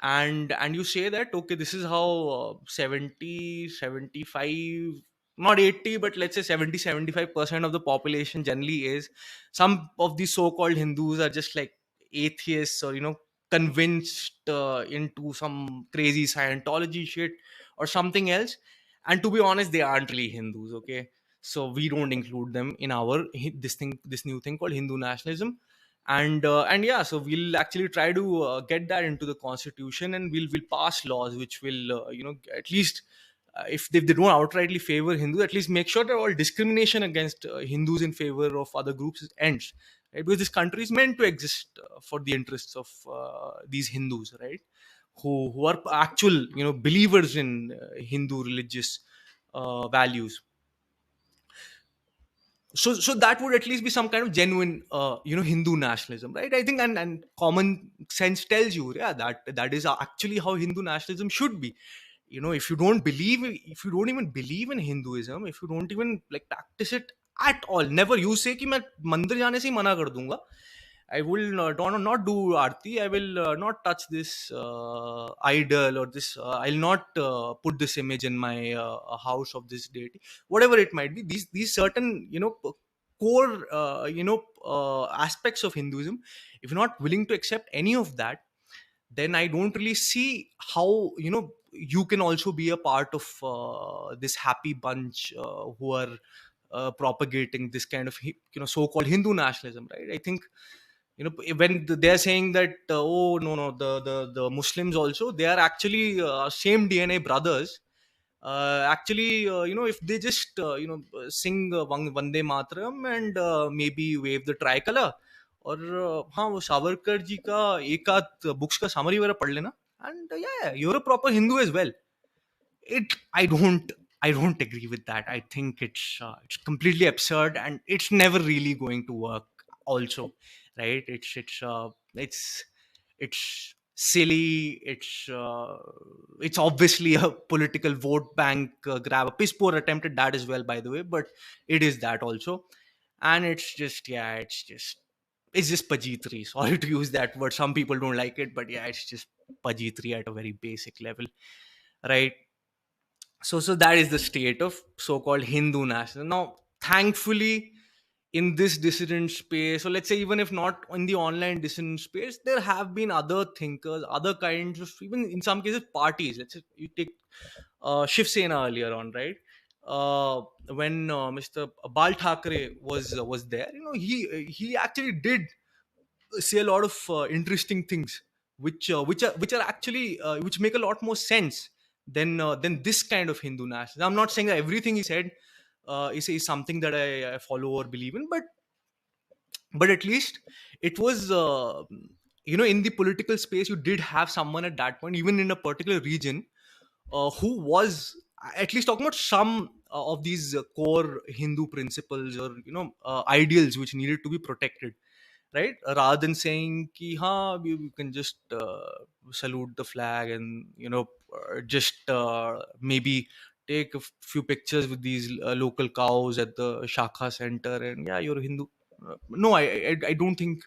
And you say that okay, this is how 70 75, not 80, but let's say 70 75% of the population generally is. Some of these so-called Hindus are just like atheists, or convinced into some crazy Scientology shit or something else. And to be honest, they aren't really Hindus, okay? So we don't include them in our this new thing called Hindu nationalism. And yeah, so we'll actually try to get that into the constitution, and we'll pass laws which will at least if they don't outrightly favor Hindus, at least make sure that all discrimination against Hindus in favor of other groups ends, right? Because this country is meant to exist for the interests of these Hindus, right? Who are actual believers in Hindu religious values. So that would at least be some kind of genuine Hindu nationalism, right? I think, and common sense tells you, yeah, that is actually how Hindu nationalism should be. If you don't even believe in Hinduism, if you don't even like practice it at all, never you say कि मैं मंदिर जाने से ही मना कर दूंगा, I will not do arti. I will not touch this idol, or this. I'll not put this image in my house of this deity, whatever it might be. These certain core aspects of Hinduism, if you're not willing to accept any of that, then I don't really see how you can also be a part of this happy bunch who are propagating this kind of so-called Hindu nationalism, right? I think when they're saying that oh no, the Muslims also, they are actually same DNA brothers. Actually, if they just sing Vande Mataram and maybe wave the tricolor, और हाँ वो सावरकर जी का एक आध books का summary वगैरह पढ़ लेना, and yeah, you're a proper Hindu as well. it i don't I don't agree with that. I think it's completely absurd, and it's never really going to work also, right? It's silly. It's obviously a political vote bank grab, a piss poor attempt at that as well, by the way, but it is that also. And it's just, yeah, it's just pajitri. Sorry to use that word, some people don't like it, but yeah, it's just pajitri at a very basic level, right? So that is the state of so-called Hindu nationalism. Now, thankfully, in this dissident space, or let's say even if not in the online dissident space, there have been other thinkers, other kinds of, even in some cases, parties. Let's say you take Shiv Sena earlier on, right? When Mr. Bal Thackeray was there, he actually did say a lot of interesting things, which are actually which make a lot more sense than this kind of Hindu nationalism. I'm not saying that everything he said is something that I follow or believe in, but at least it was in the political space, you did have someone at that point, even in a particular region, who was at least talking about some of these core Hindu principles, or ideals which needed to be protected, right? Rather than saying ki ha you can just salute the flag and just maybe take a few pictures with these local cows at the Shakha center, and yeah, you're a Hindu. No, I don't think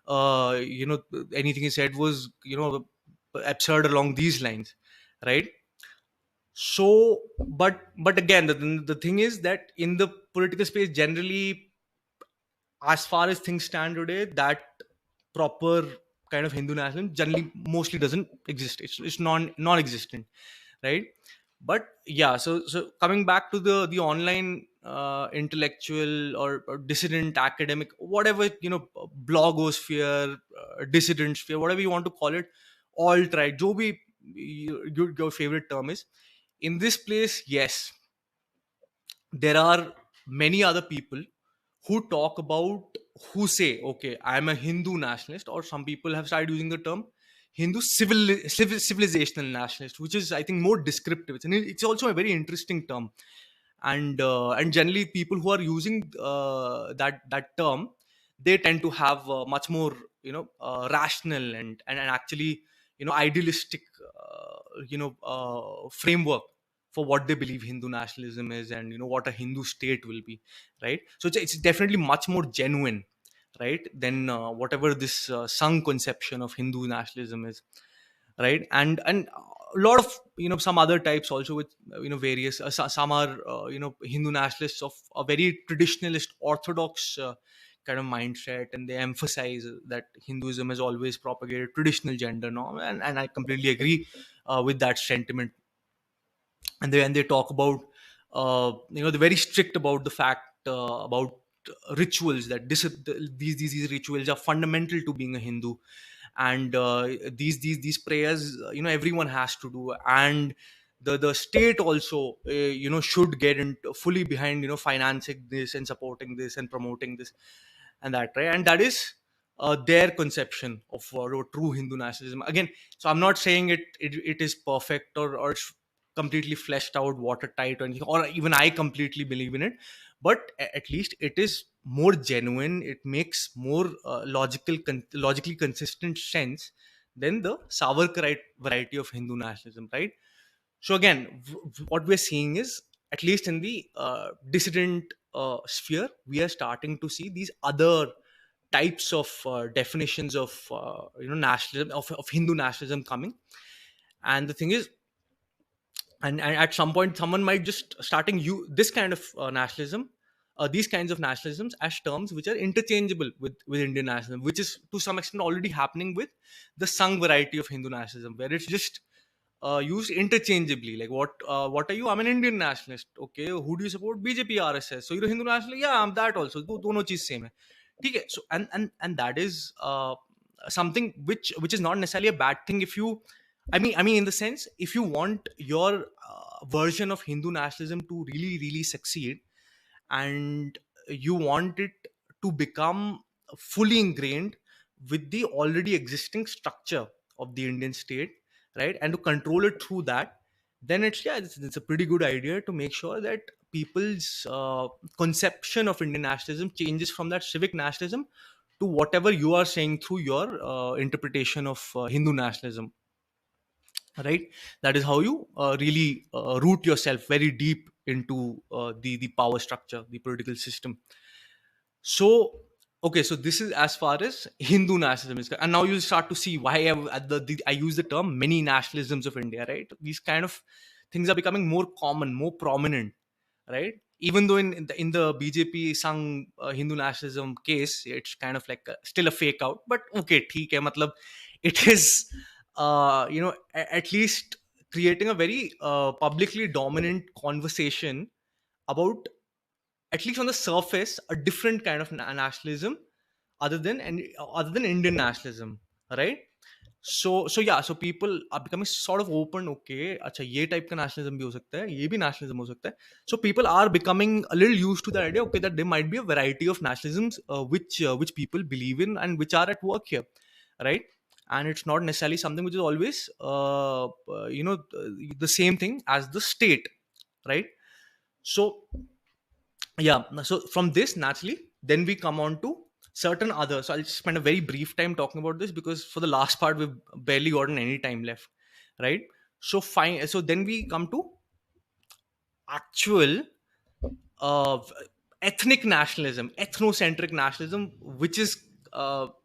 anything he said was absurd along these lines, right? So, but again, the thing is that in the political space generally, as far as things stand today, that proper kind of Hindu nationalism generally mostly doesn't exist. It's non-existent, right? But yeah, so coming back to the online intellectual or dissident academic, whatever, blogosphere, dissident sphere, whatever you want to call it, alt right, jo bhi your favorite term is, in this place, yes, there are many other people who talk about, who say, okay, I'm a Hindu nationalist, or some people have started using the term Hindu civilizational nationalist, which is, I think, more descriptive. It's also a very interesting term. And generally people who are using that term, they tend to have much more rational and actually idealistic framework for what they believe Hindu nationalism is, and what a Hindu state will be, right? So it's definitely much more genuine, right, than whatever this sung conception of Hindu nationalism is, right? And a lot of some other types also, with various some are Hindu nationalists of a very traditionalist orthodox kind of mindset, and they emphasize that Hinduism has always propagated traditional gender norm, and I completely agree with that sentiment. And they talk about they're very strict about the fact about rituals, that these rituals are fundamental to being a Hindu, and these prayers everyone has to do, and the state also should get into fully behind financing this and supporting this and promoting this and that, right? And that is their conception of true Hindu nationalism. Again, so I'm not saying it is perfect, or it's completely fleshed out, watertight, or anything, or even I completely believe in it. But at least it is more genuine. It makes more logically consistent sense than the Savarkarite variety of Hindu nationalism, right? So again, what we're seeing is, at least in the dissident sphere, we are starting to see these other types of definitions of nationalism, of Hindu nationalism coming. And the thing is, and at some point someone might just starting you this kind of nationalism these kinds of nationalisms as terms which are interchangeable with Indian nationalism, which is to some extent already happening with the Sangh variety of Hindu nationalism, where it's just used interchangeably. Like, what are you? I'm an Indian nationalist. Okay, who do you support? BJP, RSS. So you're a Hindu nationalist? Yeah, I'm that also. दोनों चीज same है. ठीक है. So and that is something which is not necessarily a bad thing if you. I mean, in the sense, if you want your version of Hindu nationalism to really succeed, and you want it to become fully ingrained with the already existing structure of the Indian state, right, and to control it through that, then it's a pretty good idea to make sure that people's conception of Indian nationalism changes from that civic nationalism to whatever you are saying through your interpretation of Hindu nationalism, right? That is how you really root yourself very deep into the power structure, the political system. So, okay, so this is as far as Hindu nationalism is concerned. And now you start to see why I use the term many nationalisms of India, right? These kind of things are becoming more common, more prominent, right? Even though in the BJP Sangh Hindu nationalism case, it's kind of like still a fake out, but okay, theek hai, matlab, it is, at least creating a very publicly dominant conversation about, at least on the surface, a different kind of nationalism other than Indian nationalism, right? So yeah, so people are becoming sort of open. Okay, अच्छा ये type का nationalism भी हो सकता है, ये भी nationalism हो सकता है. So people are becoming a little used to the idea, okay, that there might be a variety of nationalisms which people believe in and which are at work here, right? And it's not necessarily something which is always the same thing as the state, right? So yeah, so from this, naturally, then we come on to certain other. So I'll just spend a very brief time talking about this, because for the last part we've barely gotten any time left, right? So fine, so then we come to actual uh, ethnic nationalism, ethnocentric nationalism, which is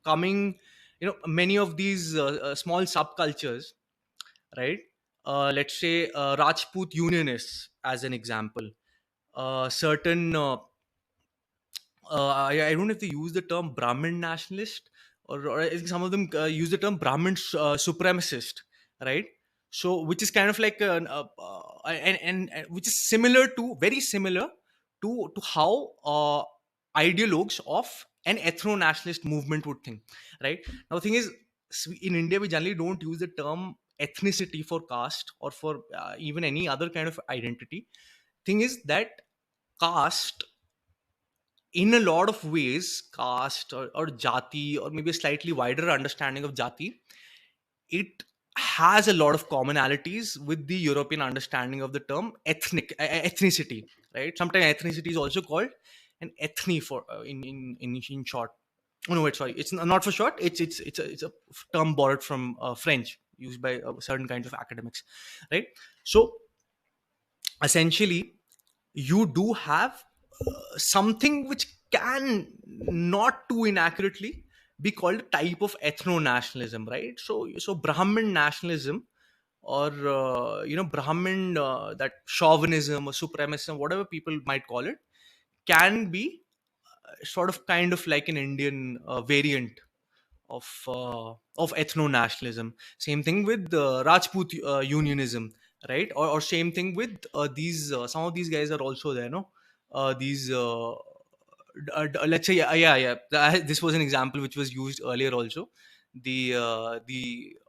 coming, many of these small subcultures, right? Let's say Rajput unionists as an example, certain I don't know if they use the term Brahmin nationalist, or I think some of them use the term Brahmin supremacist, right? So, which is kind of like and which is similar to, very similar to how ideologues of an ethno-nationalist movement would think, right? Now, the thing is, in India, we generally don't use the term ethnicity for caste or for even any other kind of identity. Thing is that caste, in a lot of ways, caste or jati, or maybe a slightly wider understanding of jati, it has a lot of commonalities with the European understanding of the term ethnicity, right? Sometimes ethnicity is also called an ethne for in short. Oh no, wait, sorry, it's not for short. It's a term borrowed from French, used by certain kinds of academics, right? So essentially, you do have something which can not too inaccurately be called a type of ethno-nationalism, right? So Brahmin nationalism, or Brahmin, that chauvinism or supremacism, whatever people might call it, can be sort of kind of like an Indian variant of ethno nationalism. Same thing with Rajput unionism, right? Or same thing with these some of these guys are also there, no? These let's say, yeah. This was an example which was used earlier also. The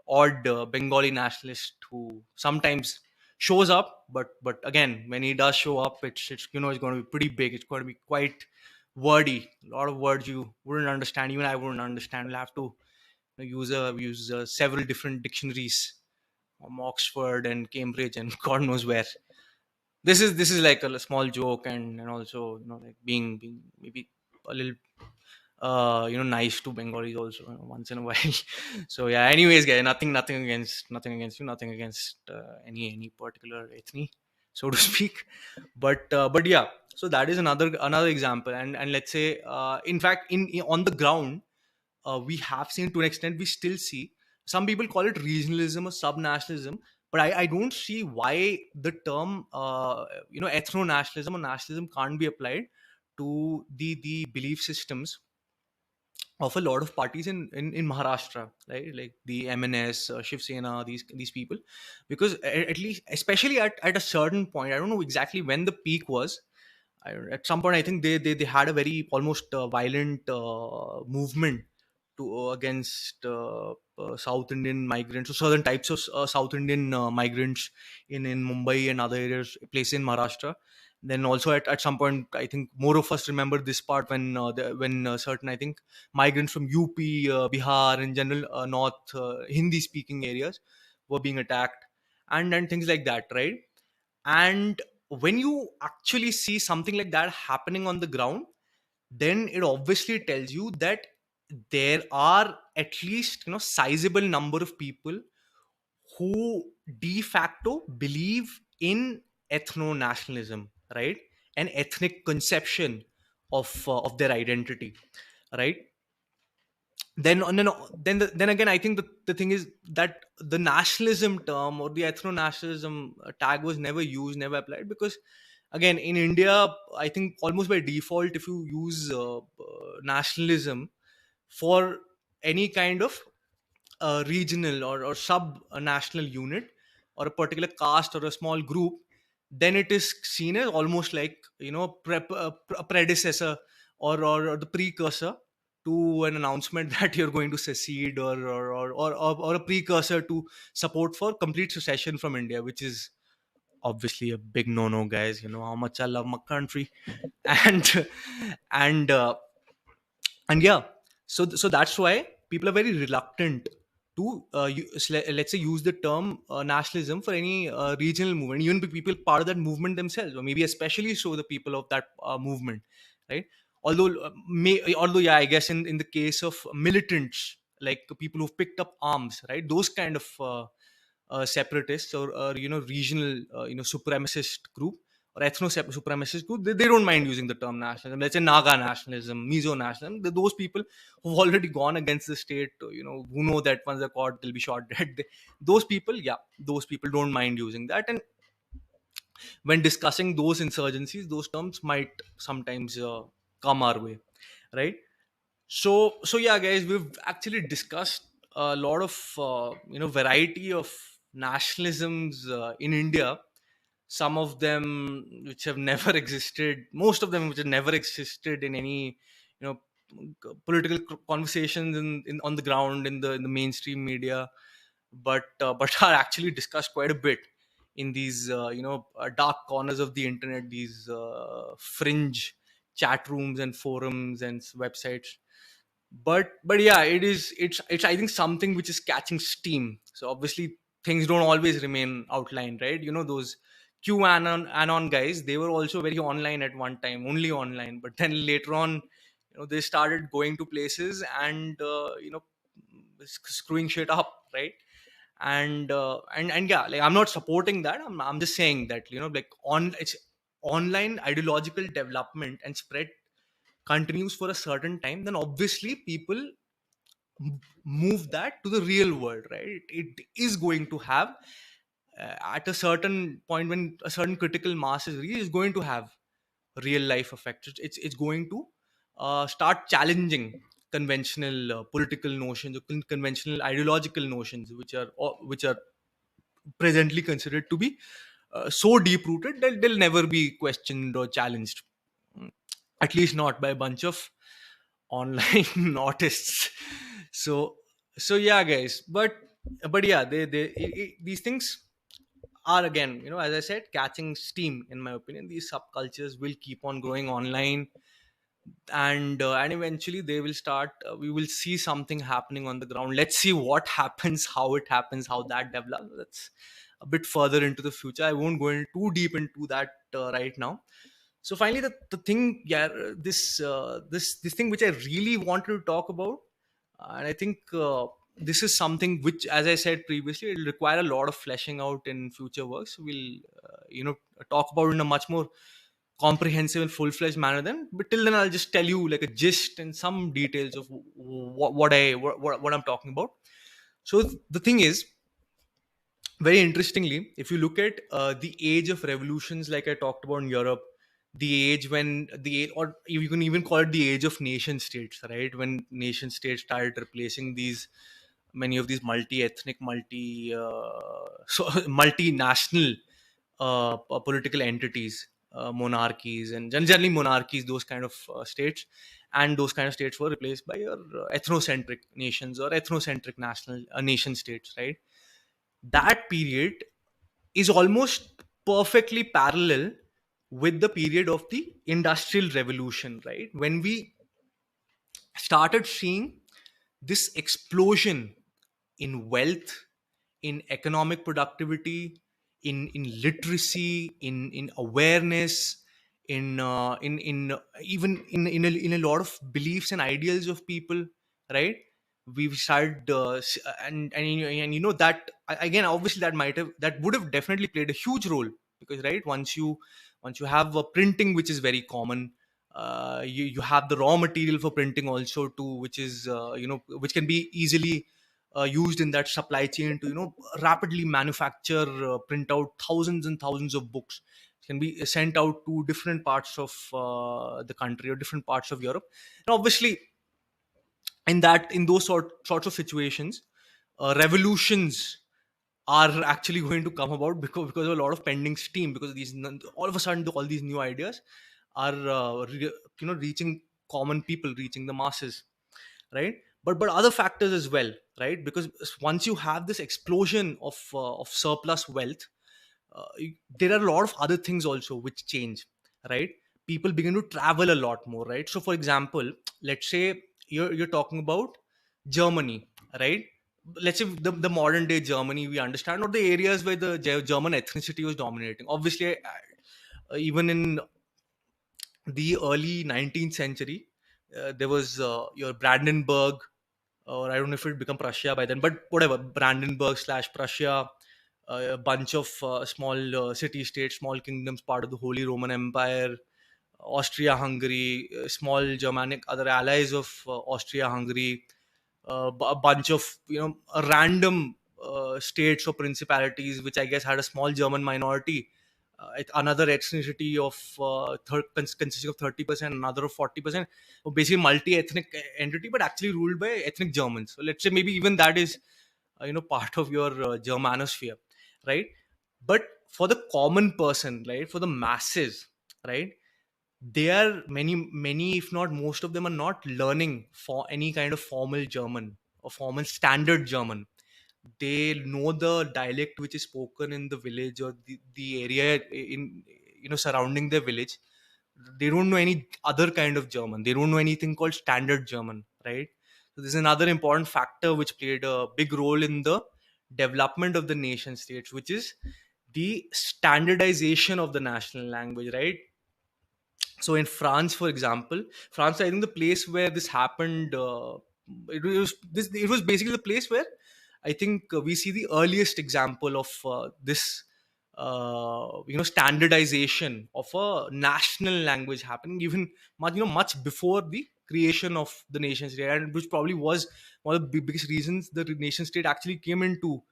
odd Bengali nationalist who sometimes shows up, but again, when he does show up, it's going to be pretty big. It's going to be quite wordy. A lot of words you wouldn't understand. Even I wouldn't understand. You'll have to use several different dictionaries from Oxford and Cambridge and God knows where. This is like a small joke, and also, like being maybe a little nice to Bengalis also, once in a while. So yeah. Anyways, guys, nothing against any particular ethnic, so to speak. But yeah. So that is another example, and let's say, in fact, on the ground, we have seen, to an extent, we still see some people call it regionalism or subnationalism, but I don't see why the term ethno nationalism or nationalism can't be applied to the belief systems of a lot of parties in Maharashtra, right? Like the MNS, Shiv Sena, these people, because at least, especially at a certain point, I don't know exactly when the peak was. At some point, I think they had a very almost violent movement to against South Indian migrants, or certain types of South Indian migrants in Mumbai and other areas, places in Maharashtra. Then also at some point, I think more of us remember this part when certain, I think, migrants from UP, Bihar, in general North Hindi speaking areas were being attacked, and things like that, right? And when you actually see something like that happening on the ground, then it obviously tells you that there are at least, sizable number of people who de facto believe in ethno-nationalism, right? An ethnic conception of their identity, right? Then no, no, then again, I think the thing is that the nationalism term or the ethno-nationalism tag was never used, never applied, because again, in India, I think almost by default, if you use nationalism for any kind of regional or sub national unit, or a particular caste or a small group, then it is seen as almost like, a predecessor, or the precursor to an announcement that you're going to secede, or a precursor to support for complete secession from India, which is obviously a big no-no, guys. You know how much I love my country. and and uh, and yeah, so that's why people are very reluctant to let's say use the term nationalism for any regional movement, even people part of that movement themselves, or maybe especially so the people of that movement, right? Although yeah, I guess in the case of militants, like people who've picked up arms, right, those kind of separatists, or regional supremacist group, or supremacist group, they don't mind using the term nationalism. Let's say Naga nationalism, Mizo nationalism. Those people who've already gone against the state, who know that once they're caught, they'll be shot dead. Those people, yeah, those people don't mind using that. And when discussing those insurgencies, those terms might sometimes come our way, right? So yeah, guys, we've actually discussed a lot of variety of nationalisms in India. Some of them which have never existed, most of them which have never existed in any political conversations on the ground, in the mainstream media, but are actually discussed quite a bit in these dark corners of the internet, these fringe chat rooms and forums and websites. But yeah, it's I think something which is catching steam. So obviously things don't always remain outlined, right? Those QAnon guys, they were also very online at one time, only online, but then later on, they started going to places and screwing shit up, right? And yeah, like, I'm not supporting that. I'm just saying that, like, it's online ideological development and spread continues for a certain time, then obviously people move that to the real world, right? It is going to have, at a certain point, when a certain critical mass is reached, is going to have real life effects. It's going to start challenging conventional political notions, or conventional ideological notions, which are presently considered to be so deep rooted that they'll never be questioned or challenged. At least not by a bunch of online artists. So so yeah, guys, but yeah, these things are, again, as I said, catching steam. In my opinion, these subcultures will keep on growing online, and eventually they will start, we will see something happening on the ground. Let's see what happens, how it happens, how that develops. That's a bit further into the future. I won't go in too deep into that right now. So finally, the thing, yeah, this thing which I really wanted to talk about, and I think this is something which, as I said previously, it will require a lot of fleshing out in future works. We'll talk about it in a much more comprehensive and full-fledged manner then. But till then, I'll just tell you like a gist and some details of what I'm talking about. So the thing is, very interestingly, if you look at the age of revolutions, like I talked about in Europe, the age when or you can even call it the age of nation states, right? When nation states started replacing these many of these multi-ethnic, so multinational political entities, monarchies, and generally monarchies, those kind of states, and those kind of states were replaced by your ethnocentric nations or ethnocentric national nation states, right? That period is almost perfectly parallel with the period of the industrial revolution, right? When we started seeing this explosion in wealth, in economic productivity, in literacy, in awareness, in even in a lot of beliefs and ideals of people, right? We've started and you know that again, obviously that would have definitely played a huge role, because right, once you have a printing which is very common, you have the raw material for printing also too, which is which can be easily used in that supply chain to rapidly manufacture, print out thousands and thousands of books. It can be sent out to different parts of the country or different parts of Europe. And obviously, in those sorts of situations, revolutions are actually going to come about because of a lot of pending steam, because all of a sudden all these new ideas are reaching common people, reaching the masses, right? But other factors as well, right? Because once you have this explosion of surplus wealth, there are a lot of other things also which change, right? People begin to travel a lot more, right? So for example, let's say you're talking about Germany, right? Let's say the modern day Germany we understand, or the areas where the German ethnicity was dominating. Obviously, even in the early 19th century, there was your Brandenburg, or I don't know if it become Prussia by then, but whatever, Brandenburg slash Prussia, a bunch of small city states, small kingdoms, part of the Holy Roman Empire, Austria Hungary, small Germanic other allies of Austria Hungary, a bunch of random states or principalities which I guess had a small German minority, another ethnicity of consisting of 30%, another of 40%, basically multi-ethnic entity, but actually ruled by ethnic Germans. So let's say maybe even that is part of your Germanosphere, right? But for the common person, right, for the masses, right, they are many, if not most of them, are not learning for any kind of formal German or formal standard German. They know the dialect which is spoken in the village or the area in surrounding their village. They don't know any other kind of German. They don't know anything called standard German, right? So this is another important factor which played a big role in the development of the nation states, which is the standardization of the national language, right? So in France, for example, France, I think the place where this happened, it was basically the place where I think we see the earliest example of this standardization of a national language happening, even much before the creation of the nation state, and which probably was one of the biggest reasons the nation state actually came into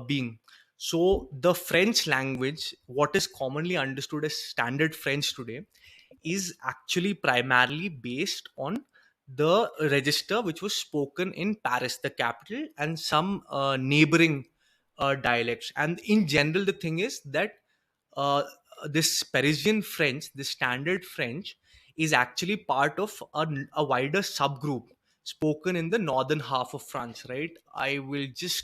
being. So the French language, what is commonly understood as standard French today, is actually primarily based on the register which was spoken in Paris, the capital, and some neighboring dialects. And in general, the thing is that uh, this Parisian French, the standard French, is actually part of a wider subgroup spoken in the northern half of France, right? I will just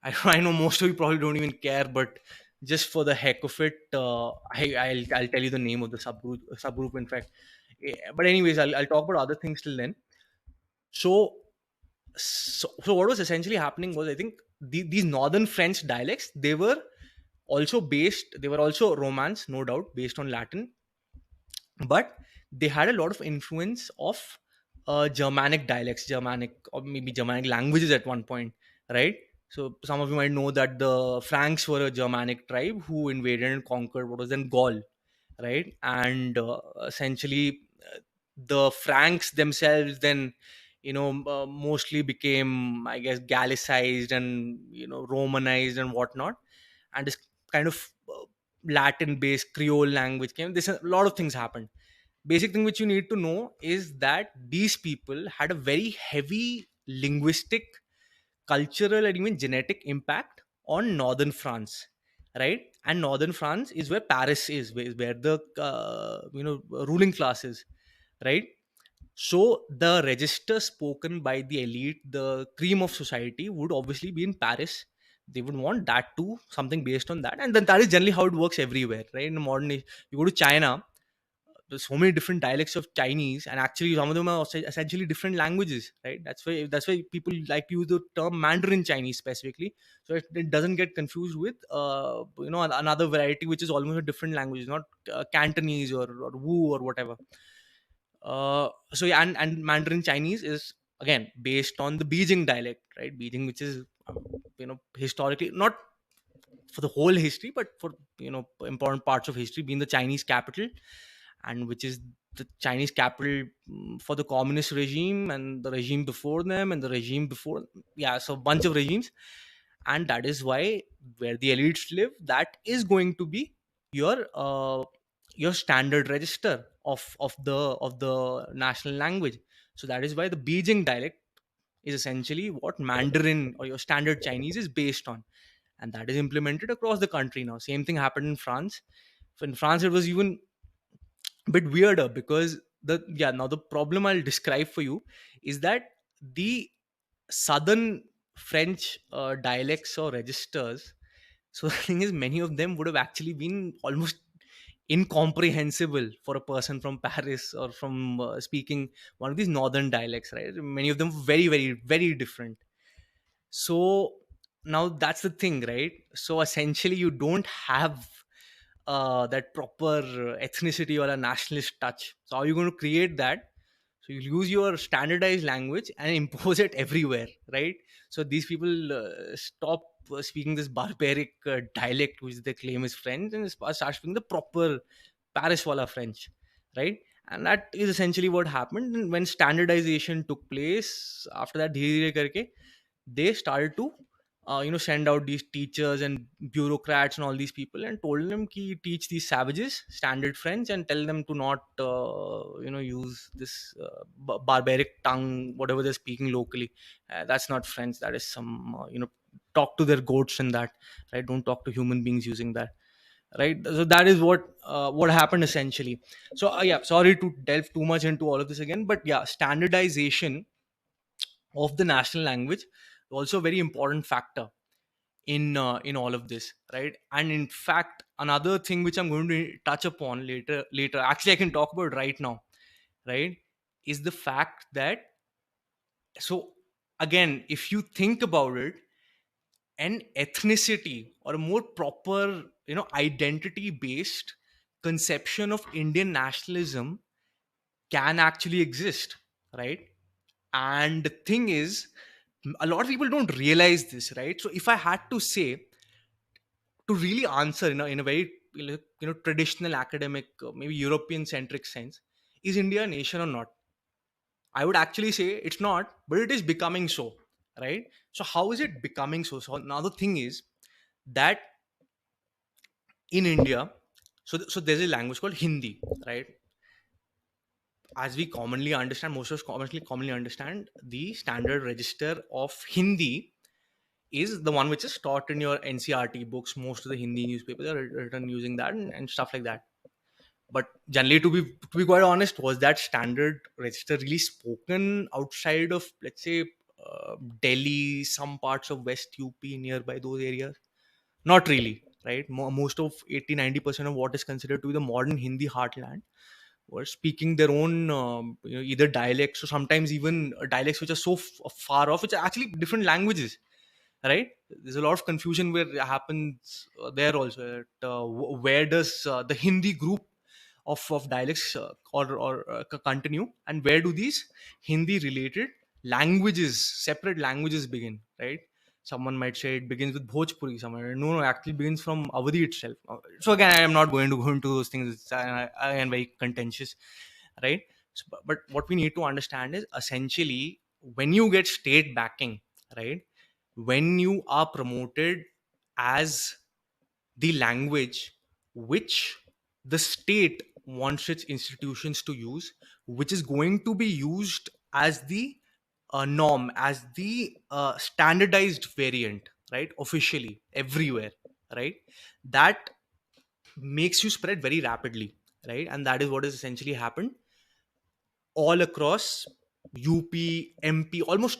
I know most of you probably don't even care, but just for the heck of it, I'll tell you the name of the subgroup. In fact, but anyways, I'll talk about other things till then. So, so what was essentially happening was, I think these northern French dialects, they were also Romance, no doubt, based on Latin, but they had a lot of influence of Germanic dialects, Germanic or maybe Germanic languages at one point, right? So some of you might know that the Franks were a Germanic tribe who invaded and conquered what was then Gaul, right? And essentially, the Franks themselves then, mostly became, I guess, Gallicized and Romanized and whatnot, and is kind of Latin based Creole language came. This a lot of things happened. Basic thing which you need to know is that these people had a very heavy linguistic, cultural, and even genetic impact on northern France, right? And northern France is where Paris is, where the ruling class is, right? So the register spoken by the elite, the cream of society, would obviously be in Paris. They would want that too, something based on that, and then that is generally how it works everywhere, right? In the modern age, you go to China, there's so many different dialects of Chinese, and actually some of them are essentially different languages, right? That's why people like to use the term Mandarin Chinese specifically, so it doesn't get confused with another variety which is almost a different language, not Cantonese or Wu or whatever. So yeah, and Mandarin Chinese is again based on the Beijing dialect, right? Beijing, which is historically, not for the whole history, but for important parts of history, being the Chinese capital, and which is the Chinese capital for the communist regime and the regime before them and the regime before, yeah, so a bunch of regimes. And that is why where the elites live, that is going to be your standard register of the national language. So that is why the Beijing dialect is essentially what Mandarin or your standard Chinese is based on, and that is implemented across the country now. Same thing happened in France. So in France it was even a bit weirder, because now the problem I'll describe for you is that the southern French dialects or registers, so the thing is, many of them would have actually been almost incomprehensible for a person from Paris or from speaking one of these northern dialects, right? Many of them very, very, very different. So now that's the thing, right? So essentially you don't have that proper ethnicity or a nationalist touch. So how are you going to create that? So you use your standardized language and impose it everywhere, right? So these people stop speaking this barbaric dialect which they claim is French, and start speaking the proper Paris wala French, right? And that is essentially what happened. And when standardization took place, after that, dheere dheere karke, they started to send out these teachers and bureaucrats and all these people, and told them ki teach these savages standard French and tell them to not use this barbaric tongue, whatever they're speaking locally. That's not French, that is some talk to their goats and that, right? Don't talk to human beings using that, right? So that is what happened essentially. So yeah, sorry to delve too much into all of this again, but yeah, standardization of the national language also a very important factor in all of this, right? And in fact, another thing which I'm going to touch upon later, actually I can talk about right now, right, is the fact that, so again, if you think about it, an ethnicity or a more proper identity based conception of Indian nationalism can actually exist, right? And the thing is, a lot of people don't realize this, right? So if I had to say, to really answer in a very traditional academic, maybe European centric sense, is India a nation or not? I would actually say it's not, but it is becoming so, right? So how is it becoming so? So now the thing is that in India, so there's a language called Hindi, right? As we commonly understand, most of us commonly understand, the standard register of Hindi is the one which is taught in your NCRT books. Most of the Hindi newspapers are written using that, and stuff like that. But generally, to be quite honest, was that standard register really spoken outside of, let's say, Delhi, some parts of West UP, nearby those areas? Not really, right? Most of 80-90% of what is considered to be the modern Hindi heartland were speaking their own either dialects, or sometimes even dialects which are so far off, which are actually different languages, right? There's a lot of confusion where it happens there also, that, where does the Hindi group of dialects continue, and where do these Hindi related languages, separate languages, begin, right? Someone might say it begins with Bhojpuri, someone, no, actually begins from Awadhi itself. So again, I am not going to go into those things. It's again very contentious, right? So, but what we need to understand is, essentially, when you get state backing, right, when you are promoted as the language which the state wants its institutions to use, which is going to be used as the norm, as the standardized variant, right? Officially, everywhere, right? That makes you spread very rapidly, right? And that is what has essentially happened all across UP, MP, almost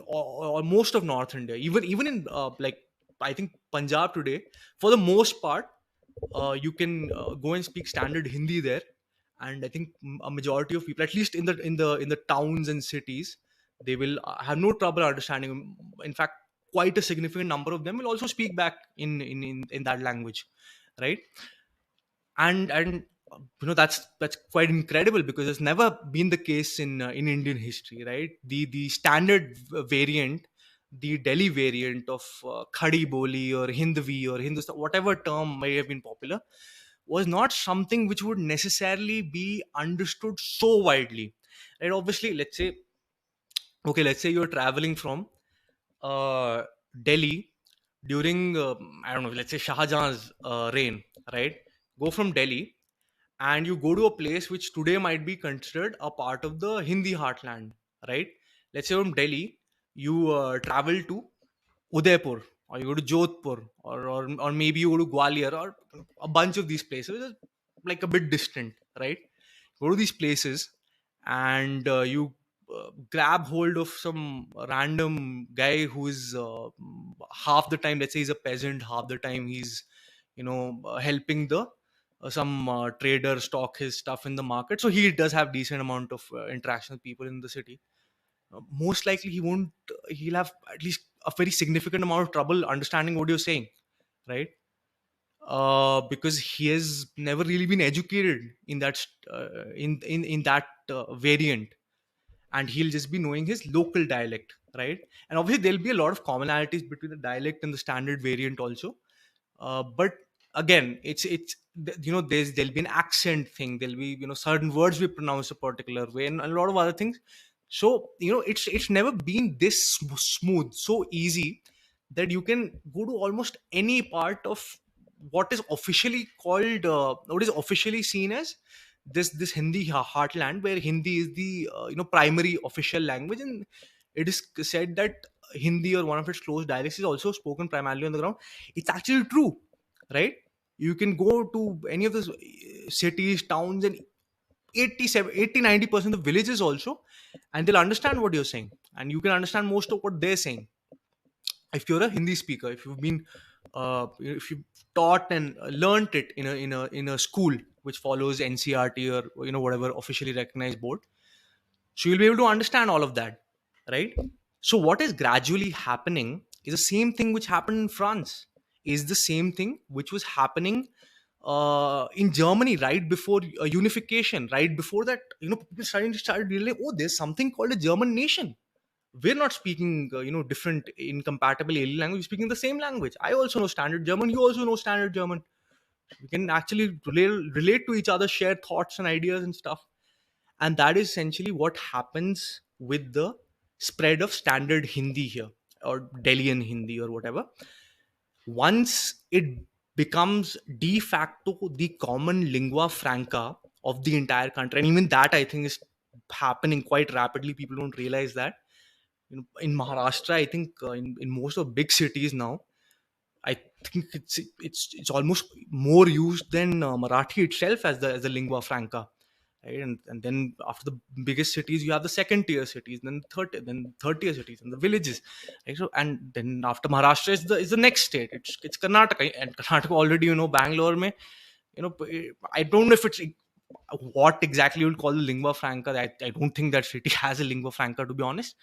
or most of North India, even in like I think Punjab today, for the most part, you can go and speak standard Hindi there, and I think a majority of people, at least in the towns and cities, they will have no trouble understanding. In fact, quite a significant number of them will also speak back in that language, right? And that's quite incredible, because it's never been the case in Indian history, right? The standard variant, the Delhi variant of Khadi Boli or Hindvi or Hindustan, whatever term may have been popular, was not something which would necessarily be understood so widely, right? Obviously, let's say you're traveling from uh, Delhi during I don't know, let's say Shah Jahan's reign, right? Go from Delhi and you go to a place which today might be considered a part of the Hindi heartland, right? Let's say from Delhi, you travel to Udaipur, or you go to Jodhpur, or maybe you go to Gwalior, or a bunch of these places, which is like a bit distant, right? Go to these places and you grab hold of some random guy who is half the time, let's say he's a peasant, half the time he's helping the some trader stock his stuff in the market, so he does have decent amount of interaction with people in the city. Most likely he'll have at least a very significant amount of trouble understanding what you're saying, right? Because he has never really been educated in in that variant, and he'll just be knowing his local dialect, right? And obviously there'll be a lot of commonalities between the dialect and the standard variant also, but again, it's there'll be an accent thing, there'll be certain words we pronounce a particular way, and a lot of other things. So it's never been this smooth, so easy, that you can go to almost any part of what is officially called what is officially seen as this Hindi heartland, where Hindi is the primary official language, and it is said that Hindi, or one of its close dialects, is also spoken primarily on the ground. It's actually true, right? You can go to any of the cities, towns, and 87 80 90% of the villages also, and they'll understand what you're saying, and you can understand most of what they're saying if you're a Hindi speaker, if you've been if you've taught and learnt it in a school which follows NCRT, or whatever officially recognized board. So you'll be able to understand all of that, right? So what is gradually happening is the same thing which happened in France, is the same thing which was happening in Germany right before unification. Right before that, people started realizing, oh, there's something called a German nation. We're not speaking different incompatible alien language, we're speaking the same language. I also know standard German, you also know standard German. We can actually relate to each other, share thoughts and ideas and stuff. And that is essentially what happens with the spread of standard Hindi here, or Delian Hindi, or whatever. Once it becomes de facto the common lingua franca of the entire country, and even that I think is happening quite rapidly, people don't realize that. In Maharashtra, I think in most of big cities now, I think it's almost more used than Marathi itself as the lingua franca, right? And then after the biggest cities, you have the second tier cities, then third tier cities, and the villages, right? So, and then after Maharashtra is the next state. It's Karnataka, and Karnataka already, Bangalore mein, I don't know if it's what exactly you would call the lingua franca. I don't think that city has a lingua franca, to be honest.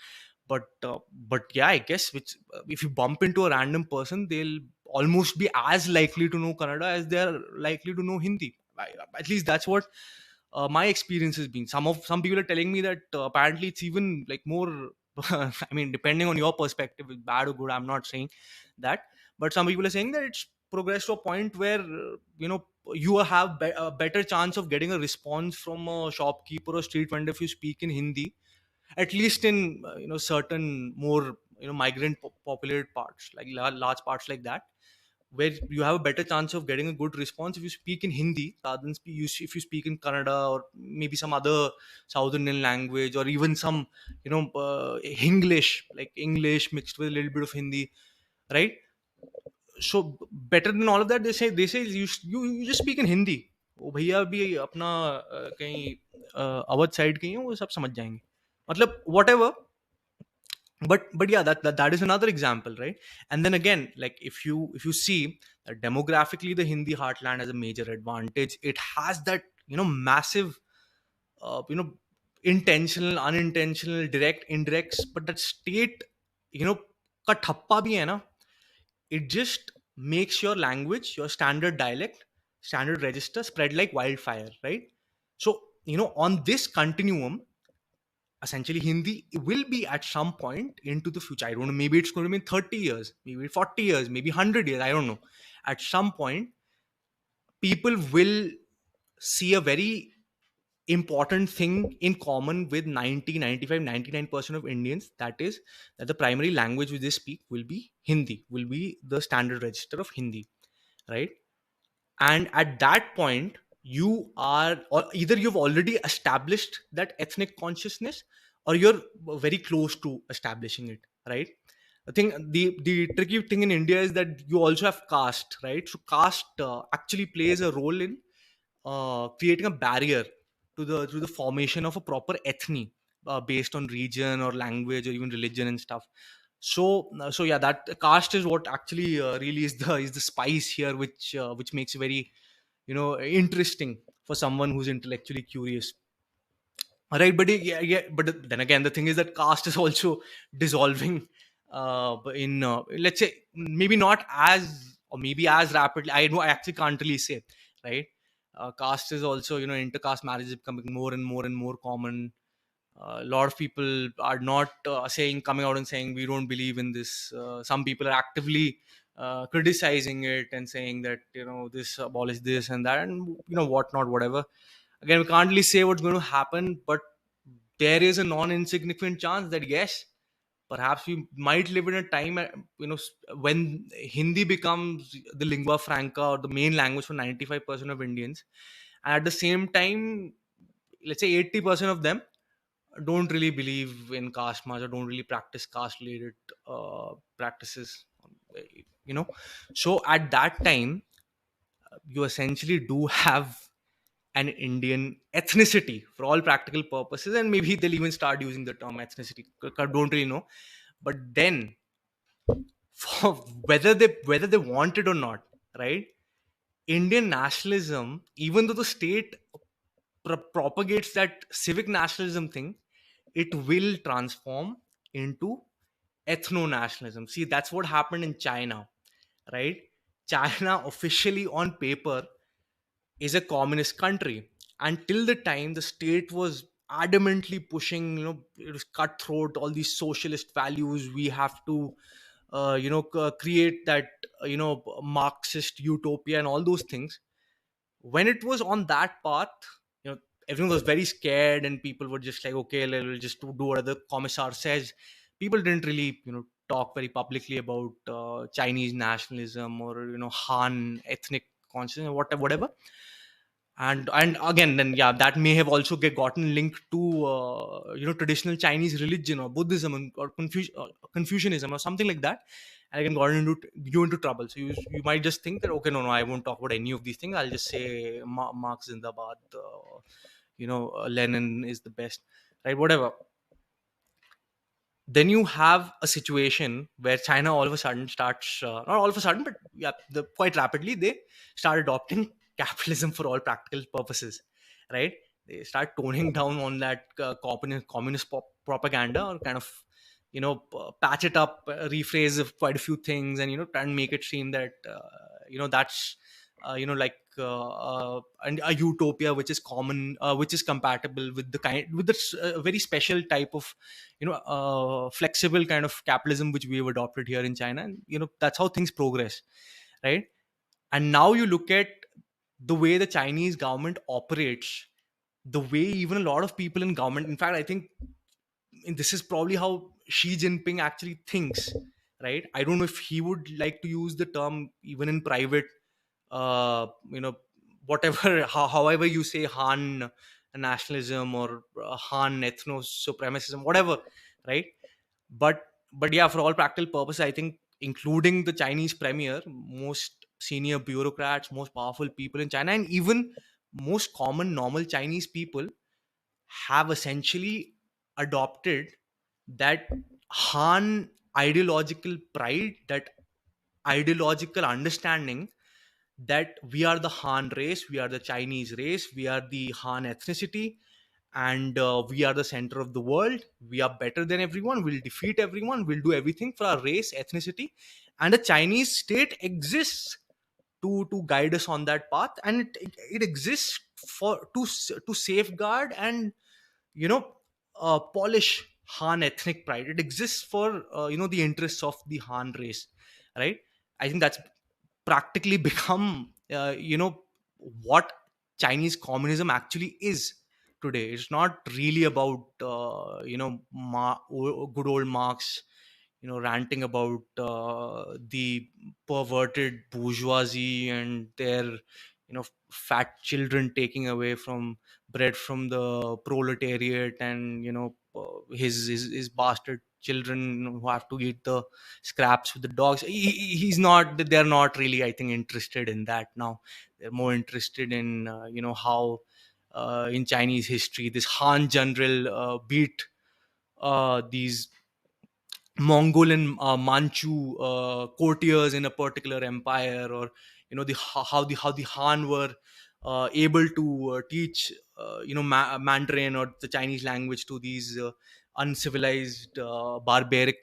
But yeah, I guess which if you bump into a random person, they'll almost be as likely to know Kannada as they're likely to know Hindi. At least that's what my experience has been. Some people are telling me that apparently it's even like more. I mean, depending on your perspective, it's bad or good. I'm not saying that, but some people are saying that it's progressed to a point where you have a better chance of getting a response from a shopkeeper or street vendor if you speak in Hindi, at least in certain more migrant populated parts, like large parts like that. where you have a better chance of getting a good response if you speak in Hindi rather than if you speak in Kannada or maybe some other South Indian language, or even some English, like English mixed with a little bit of Hindi, right? So better than all of that, they say you just speak in Hindi. वो भैया भी अपना कहीं Awadh side के ही हो, वो सब समझ जाएंगे, मतलब whatever. But yeah, that is another example, right? And then again, like if you see that demographically the Hindi heartland has a major advantage. It has that massive you know intentional, unintentional, direct, indirects, but that state you know ka thappa bhi hai na. It just makes your language, your standard dialect, standard register spread like wildfire, right? So on this continuum, essentially Hindi will be at some point into the future. I don't know, maybe it's going to be in 30 years, maybe 40 years, maybe 100 years, I don't know. At some point, people will see a very important thing in common with 90, 95, 99% of Indians. That is that the primary language which they speak will be Hindi, will be the standard register of Hindi, right? And at that point, you are, or either you've already established that ethnic consciousness, or you're very close to establishing it, right? I think the tricky thing in India is that you also have caste, right? So caste actually plays a role in creating a barrier to the formation of a proper ethne based on region or language or even religion and stuff. So yeah, that caste is what actually really is the spice here, which makes it very interesting for someone who's intellectually curious, right? But yeah, but then again, the thing is that caste is also dissolving in let's say maybe not as, or maybe as rapidly. I actually can't really say, right? Caste is also, intercaste marriage is becoming more and more and more common. A lot of people are not coming out and saying we don't believe in this. Some people are actively criticizing it and saying that this abolish this and that, and whatnot, whatever. Again, we can't really say what's going to happen, but there is a non-insignificant chance that yes, perhaps we might live in a time when Hindi becomes the lingua franca or the main language for 95% of Indians, and at the same time, let's say 80% of them don't really believe in caste much, or don't really practice caste related practices, you know so at that time, you essentially do have an Indian ethnicity for all practical purposes, and maybe they'll even start using the term ethnicity. Don't really know, but then, for whether they want it or not, right? Indian nationalism, even though the state propagates that civic nationalism thing, it will transform into ethno-nationalism. See, that's what happened in China, right? China officially on paper is a communist country. Until the time the state was adamantly pushing, it was cutthroat, all these socialist values. We have to, create that, Marxist utopia and all those things. When it was on that path, everyone was very scared, and people were just like, okay, we'll just do what the commissar says. People didn't really, talk very publicly about Chinese nationalism or Han ethnic consciousness, or whatever. And again, then yeah, that may have also gotten linked to traditional Chinese religion or Buddhism, or Confucianism or something like that, and again got into you into trouble. So you might just think that, okay, no, I won't talk about any of these things. I'll just say Marx Zindabad, Lenin is the best, right? Whatever. Then you have a situation where China all of a sudden starts, not all of a sudden, but yeah, quite rapidly they start adopting capitalism for all practical purposes, right? They start toning down on that communist propaganda, or kind of patch it up, rephrase of quite a few things, and try and make it seem that that's like a utopia which is common, which is compatible with the very special type of flexible kind of capitalism which we have adopted here in China, and that's how things progress, right? And now you look at the way the Chinese government operates, the way even a lot of people in government, in fact, I think this is probably how Xi Jinping actually thinks, right? I don't know if he would like to use the term even in private. You know, whatever, however you say Han nationalism or Han ethno supremacism, whatever, right? But yeah, for all practical purposes, I think including the Chinese premier, most senior bureaucrats, most powerful people in China, and even most common normal Chinese people have essentially adopted that Han ideological pride, that ideological understanding that we are the Han race, we are the Chinese race, we are the Han ethnicity, and we are the center of the world. We are better than everyone. We'll defeat everyone. We'll do everything for our race, ethnicity, and the Chinese state exists to guide us on that path, and it exists for to safeguard and polish Han ethnic pride. It exists for the interests of the Han race, right? I think that's practically become what Chinese communism actually is today. It's not really about good old Marx, ranting about the perverted bourgeoisie and their fat children taking away from bread from the proletariat, and his bastard children who have to eat the scraps with the dogs. He's not, they're not really, I think, interested in that now. They're more interested in how in Chinese history this Han general beat these Mongol and Manchu courtiers in a particular empire, or how the Han were able to teach Mandarin or the Chinese language to these uncivilized, barbaric,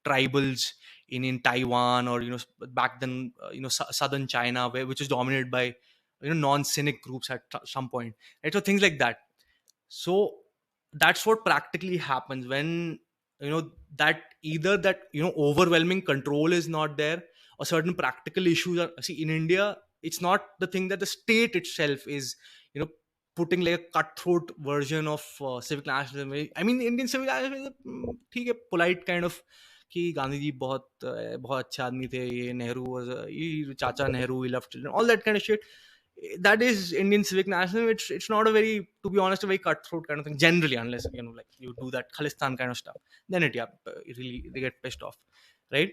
tribals in Taiwan, or back then southern China, which was dominated by non-Sinic groups at some point, right? So things like that. So that's what practically happens when that either that overwhelming control is not there, or certain practical issues are. See, in India, it's not the thing that the state itself is you know putting like a cutthroat version of civic nationalism. I mean, Indian civic nationalism ठीक है, polite kind of, कि गांधी जी बहुत अच्छे आदमी थे, ये Nehru was ये चाचा Nehru, he loved children, all that kind of shit. That is Indian civic nationalism. It's not a very, to be honest, a very cutthroat kind of thing generally, unless like you do that Khalistan kind of stuff. Then it really, they get pissed off, right?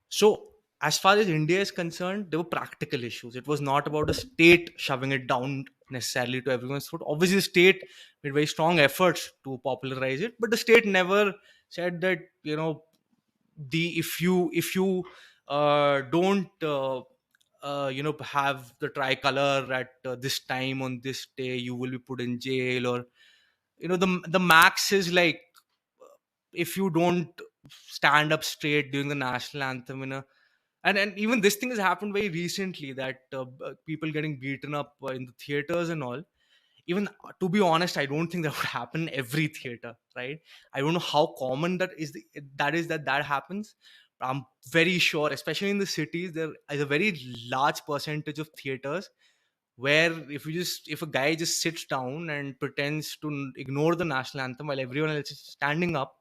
So as far as India is concerned, there were practical issues. It was not about the state shoving it down necessarily to everyone's throat. Obviously, the state made very strong efforts to popularize it, but the state never said that the if you don't have the tricolor at this time on this day, you will be put in jail, or the max is like, if you don't stand up straight during the national anthem in a, and even this thing has happened very recently, that people getting beaten up in the theaters and all. Even to be honest, I don't think that would happen every theater, right? I don't know how common that happens. I'm very sure, especially in the cities, there is a very large percentage of theaters where if a guy just sits down and pretends to ignore the national anthem while everyone else is standing up,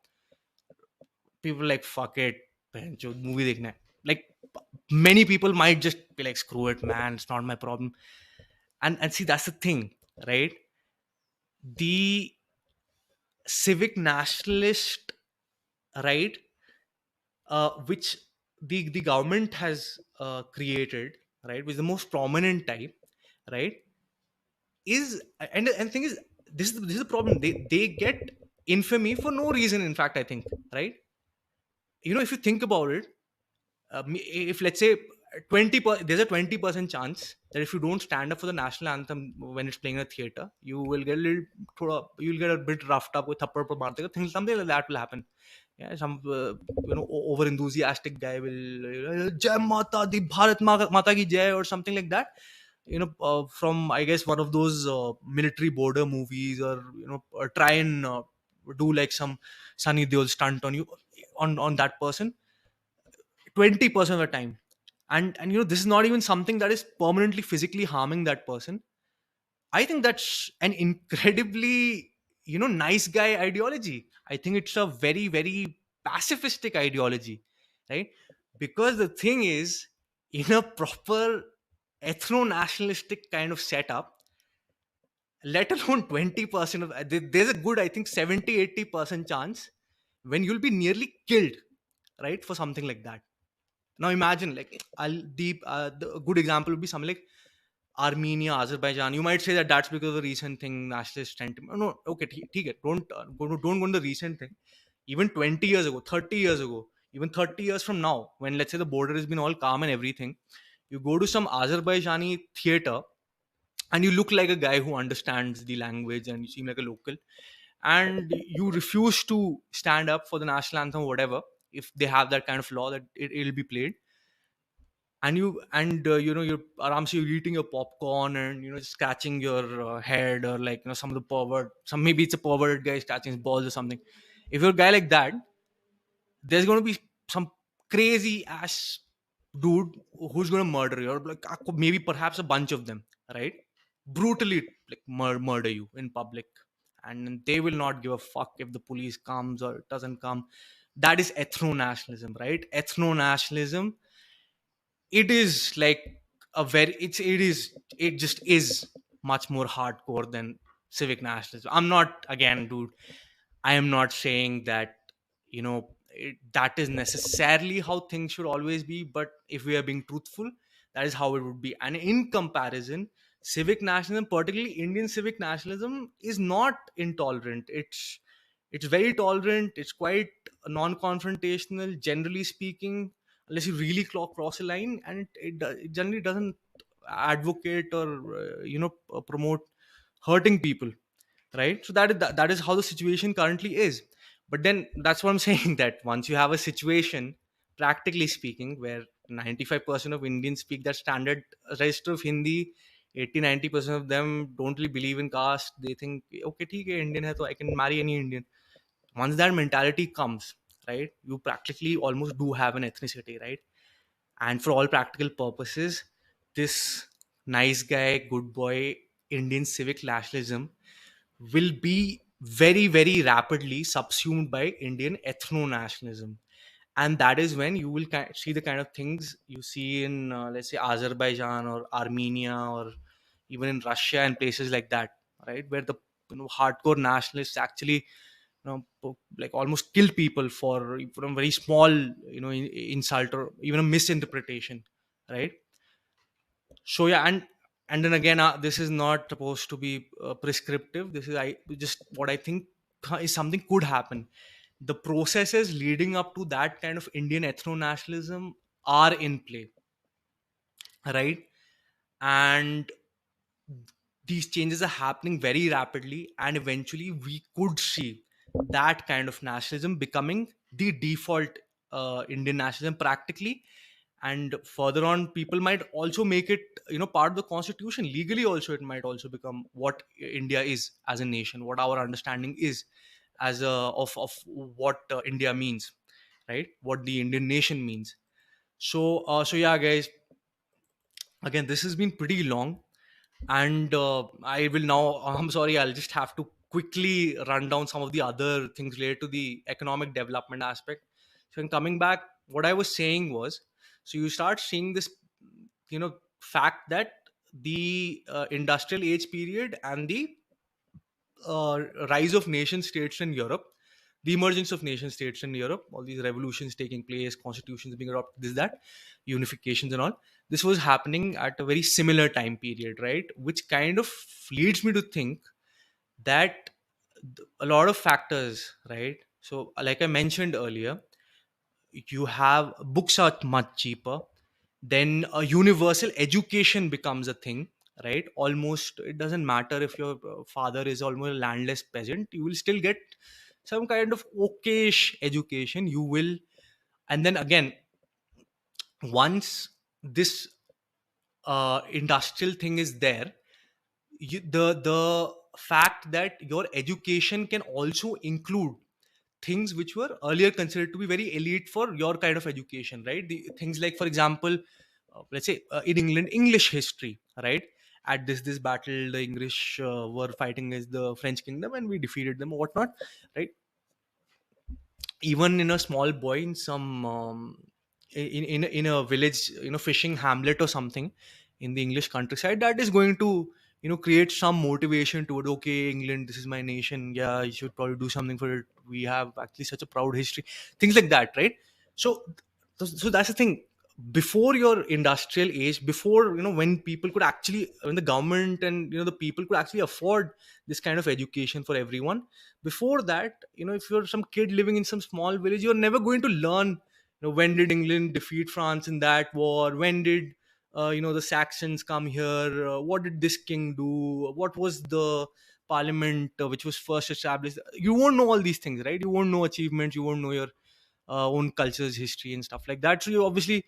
people are like, fuck it, जो movie देखना है. Like, many people might just be like, screw it, man, it's not my problem. And see, that's the thing, right? The civic nationalist, right, which the government has created, right, which is the most prominent type, right, is, and the thing is, this is the problem. They get infamy for no reason, in fact, I think, right? If you think about it, if let's say there's a 20% chance that if you don't stand up for the national anthem when it's playing in a theater, you will get a little you'll get a bit roughed up with thappad par maar dega, things, something like that will happen. Yeah, some over enthusiastic guy will jai mata di, bharat mata ki jai, or something like that, from, I guess, one of those military border movies, or try and do like some Sunny Deol stunt on you, on that person 20% of the time. And this is not even something that is permanently physically harming that person. I think that's an incredibly nice guy ideology. I think it's a very, very pacifistic ideology, right? Because the thing is, in a proper ethno-nationalistic kind of setup, let alone 20% of there's a good, I think, 70-80% chance when you'll be nearly killed, right, for something like that. Now imagine, like, a good example would be something like Armenia, Azerbaijan. You might say that that's because of the recent thing, nationalist sentiment. No, okay, don't go on the recent thing. Even 20 years ago, 30 years ago, even 30 years from now, when let's say the border has been all calm and everything, you go to some Azerbaijani theater and you look like a guy who understands the language and you seem like a local, and you refuse to stand up for the national anthem or whatever, if they have that kind of law that it'll be played, and you're aram you're eating your popcorn and scratching your head, or like some of the pervert, some maybe it's a pervert guy scratching his balls or something. If you're a guy like that, there's going to be some crazy ass dude who's going to murder you, or like maybe perhaps a bunch of them, right? Brutally, like, murder you in public, and they will not give a fuck if the police comes or doesn't come. That is ethno-nationalism, right? Ethno-nationalism, it is like a very it just is much more hardcore than civic nationalism. I'm not, again, dude, I am not saying that that is necessarily how things should always be, but if we are being truthful, that is how it would be. And in comparison, civic nationalism, particularly Indian civic nationalism, is not intolerant. It's very tolerant. It's quite non-confrontational, generally speaking, unless you really cross a line, and it generally doesn't advocate or promote hurting people, right? So that is how the situation currently is. But then that's what I'm saying, that once you have a situation, practically speaking, where 95% of Indians speak that standard register of Hindi, 80-90% of them don't really believe in caste. They think, okay, theek hai, Indian hai, so I can marry any Indian. Once that mentality comes, right, you practically almost do have an ethnicity, right? And for all practical purposes, this nice guy, good boy, Indian civic nationalism will be very, very rapidly subsumed by Indian ethno nationalism. And that is when you will see the kind of things you see in, let's say, Azerbaijan or Armenia, or even in Russia and places like that, right? Where the hardcore nationalists actually, like, almost kill people for a very small, insult or even a misinterpretation, right? So yeah, and then again, this is not supposed to be prescriptive. This is I just what I think is something could happen. The processes leading up to that kind of Indian ethno nationalism are in play, right? And these changes are happening very rapidly, and eventually we could see that kind of nationalism becoming the default Indian nationalism practically. And further on, people might also make it, part of the constitution legally. Also, it might also become what India is as a nation, what our understanding is as a of what India means, right? What the Indian nation means. So yeah, guys, again, this has been pretty long, and I will now, I'm sorry, I'll just have to quickly run down some of the other things related to the economic development aspect. So in coming back, what I was saying was, so you start seeing this, fact that the industrial age period and the rise of nation states in Europe, the emergence of nation states in Europe, all these revolutions taking place, constitutions being adopted, this, that, unifications and all. This was happening at a very similar time period, right? Which kind of leads me to think that a lot of factors, right? So, like I mentioned earlier, you have books are much cheaper, then a universal education becomes a thing, right? Almost, it doesn't matter if your father is almost a landless peasant, you will still get some kind of okayish education, you will. And then again, once this industrial thing is there, the fact that your education can also include things which were earlier considered to be very elite for your kind of education, right? The things like, for example, let's say, in England, English history, right? At this battle, the English were fighting against the French kingdom, and we defeated them or whatnot, right? even in a small boy in some in a village, fishing hamlet or something in the English countryside, that is going to create some motivation toward, okay, England, this is my nation, yeah, you should probably do something for it, we have actually such a proud history, things like that, right? So so that's the thing. Before your industrial age, before, when people could actually, when the government and the people could actually afford this kind of education for everyone, before that, if you're some kid living in some small village, you're never going to learn, when did England defeat France in that war, when did the Saxons come here, what did this king do, what was the parliament which was first established. You won't know all these things, right? You won't know achievements, you won't know your own culture's history and stuff like that. So you obviously,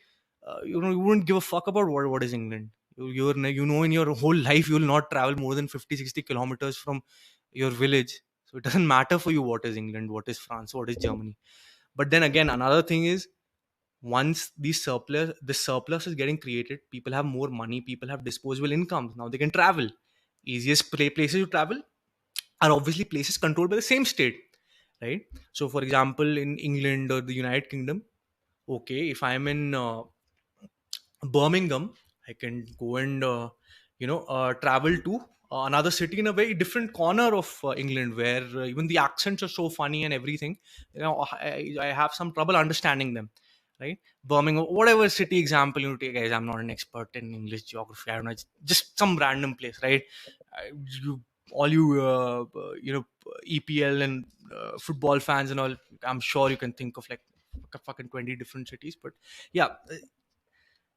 you wouldn't give a fuck about what is England. In your whole life you will not travel more than 50-60 kilometers from your village, so it doesn't matter for you what is England, what is France, what is Germany. But then again, another thing is, once the surplus is getting created, people have more money, people have disposable incomes, now they can travel. Easiest places to travel are obviously places controlled by the same state, right? So for example, in England or the United Kingdom, okay, if I'm in Birmingham, I can go and travel to another city in a very different corner of England, where even the accents are so funny and everything. I have some trouble understanding them, right? Birmingham, whatever city example you take, guys. I'm not an expert in English geography. I don't know. It's just some random place, right? You all you EPL and football fans and all. I'm sure you can think of like fucking 20 different cities, but yeah,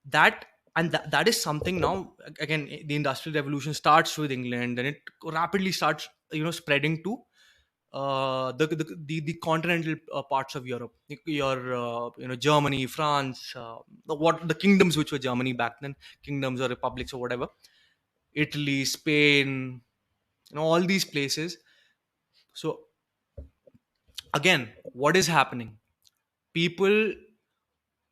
that that is something. Now again, the industrial revolution starts with England, and it rapidly starts spreading to the continental parts of Europe, your Germany, France, what the kingdoms which were Germany back then, kingdoms or republics or whatever, Italy, Spain, all these places. So again, what is happening? People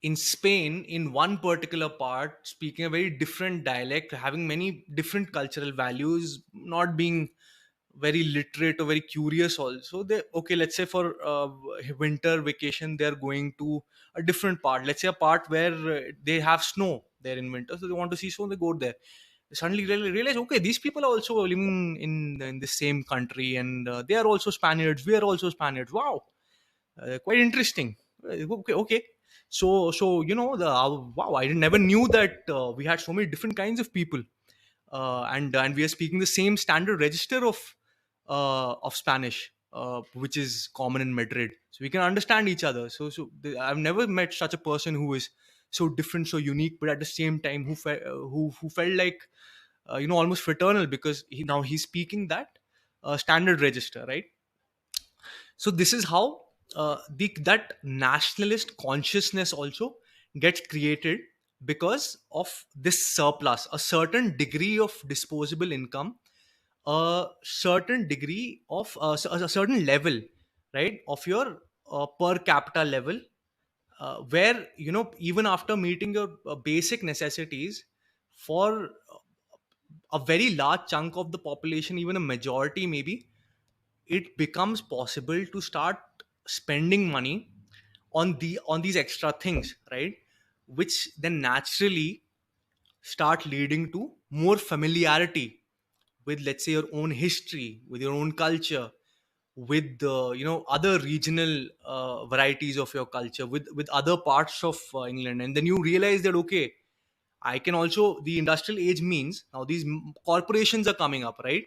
in Spain, in one particular part, speaking a very different dialect, having many different cultural values, not being very literate or very curious. Also, they, okay, let's say for winter vacation, they're going to a different part. Let's say a part where they have snow there in winter, so they want to see snow. They go there. They suddenly realize, okay, these people are also living in the same country, and they are also Spaniards. We are also Spaniards. Wow, quite interesting. Okay. So the wow, I never knew that we had so many different kinds of people, and we are speaking the same standard register of Spanish, which is common in Madrid, so we can understand each other. I've never met such a person who is so different, so unique, but at the same time who felt like almost fraternal, because now he's speaking that standard register, right? So this is how that nationalist consciousness also gets created, because of this surplus, a certain degree of disposable income, a certain degree of a certain level, right, of your per capita level, where even after meeting your basic necessities, for a very large chunk of the population, even a majority maybe, it becomes possible to start spending money on these extra things, right? Which then naturally start leading to more familiarity with, let's say, your own history, with your own culture, with the other regional varieties of your culture, with other parts of England. And then you realize that, okay, I can also, the industrial age means now these corporations are coming up, right?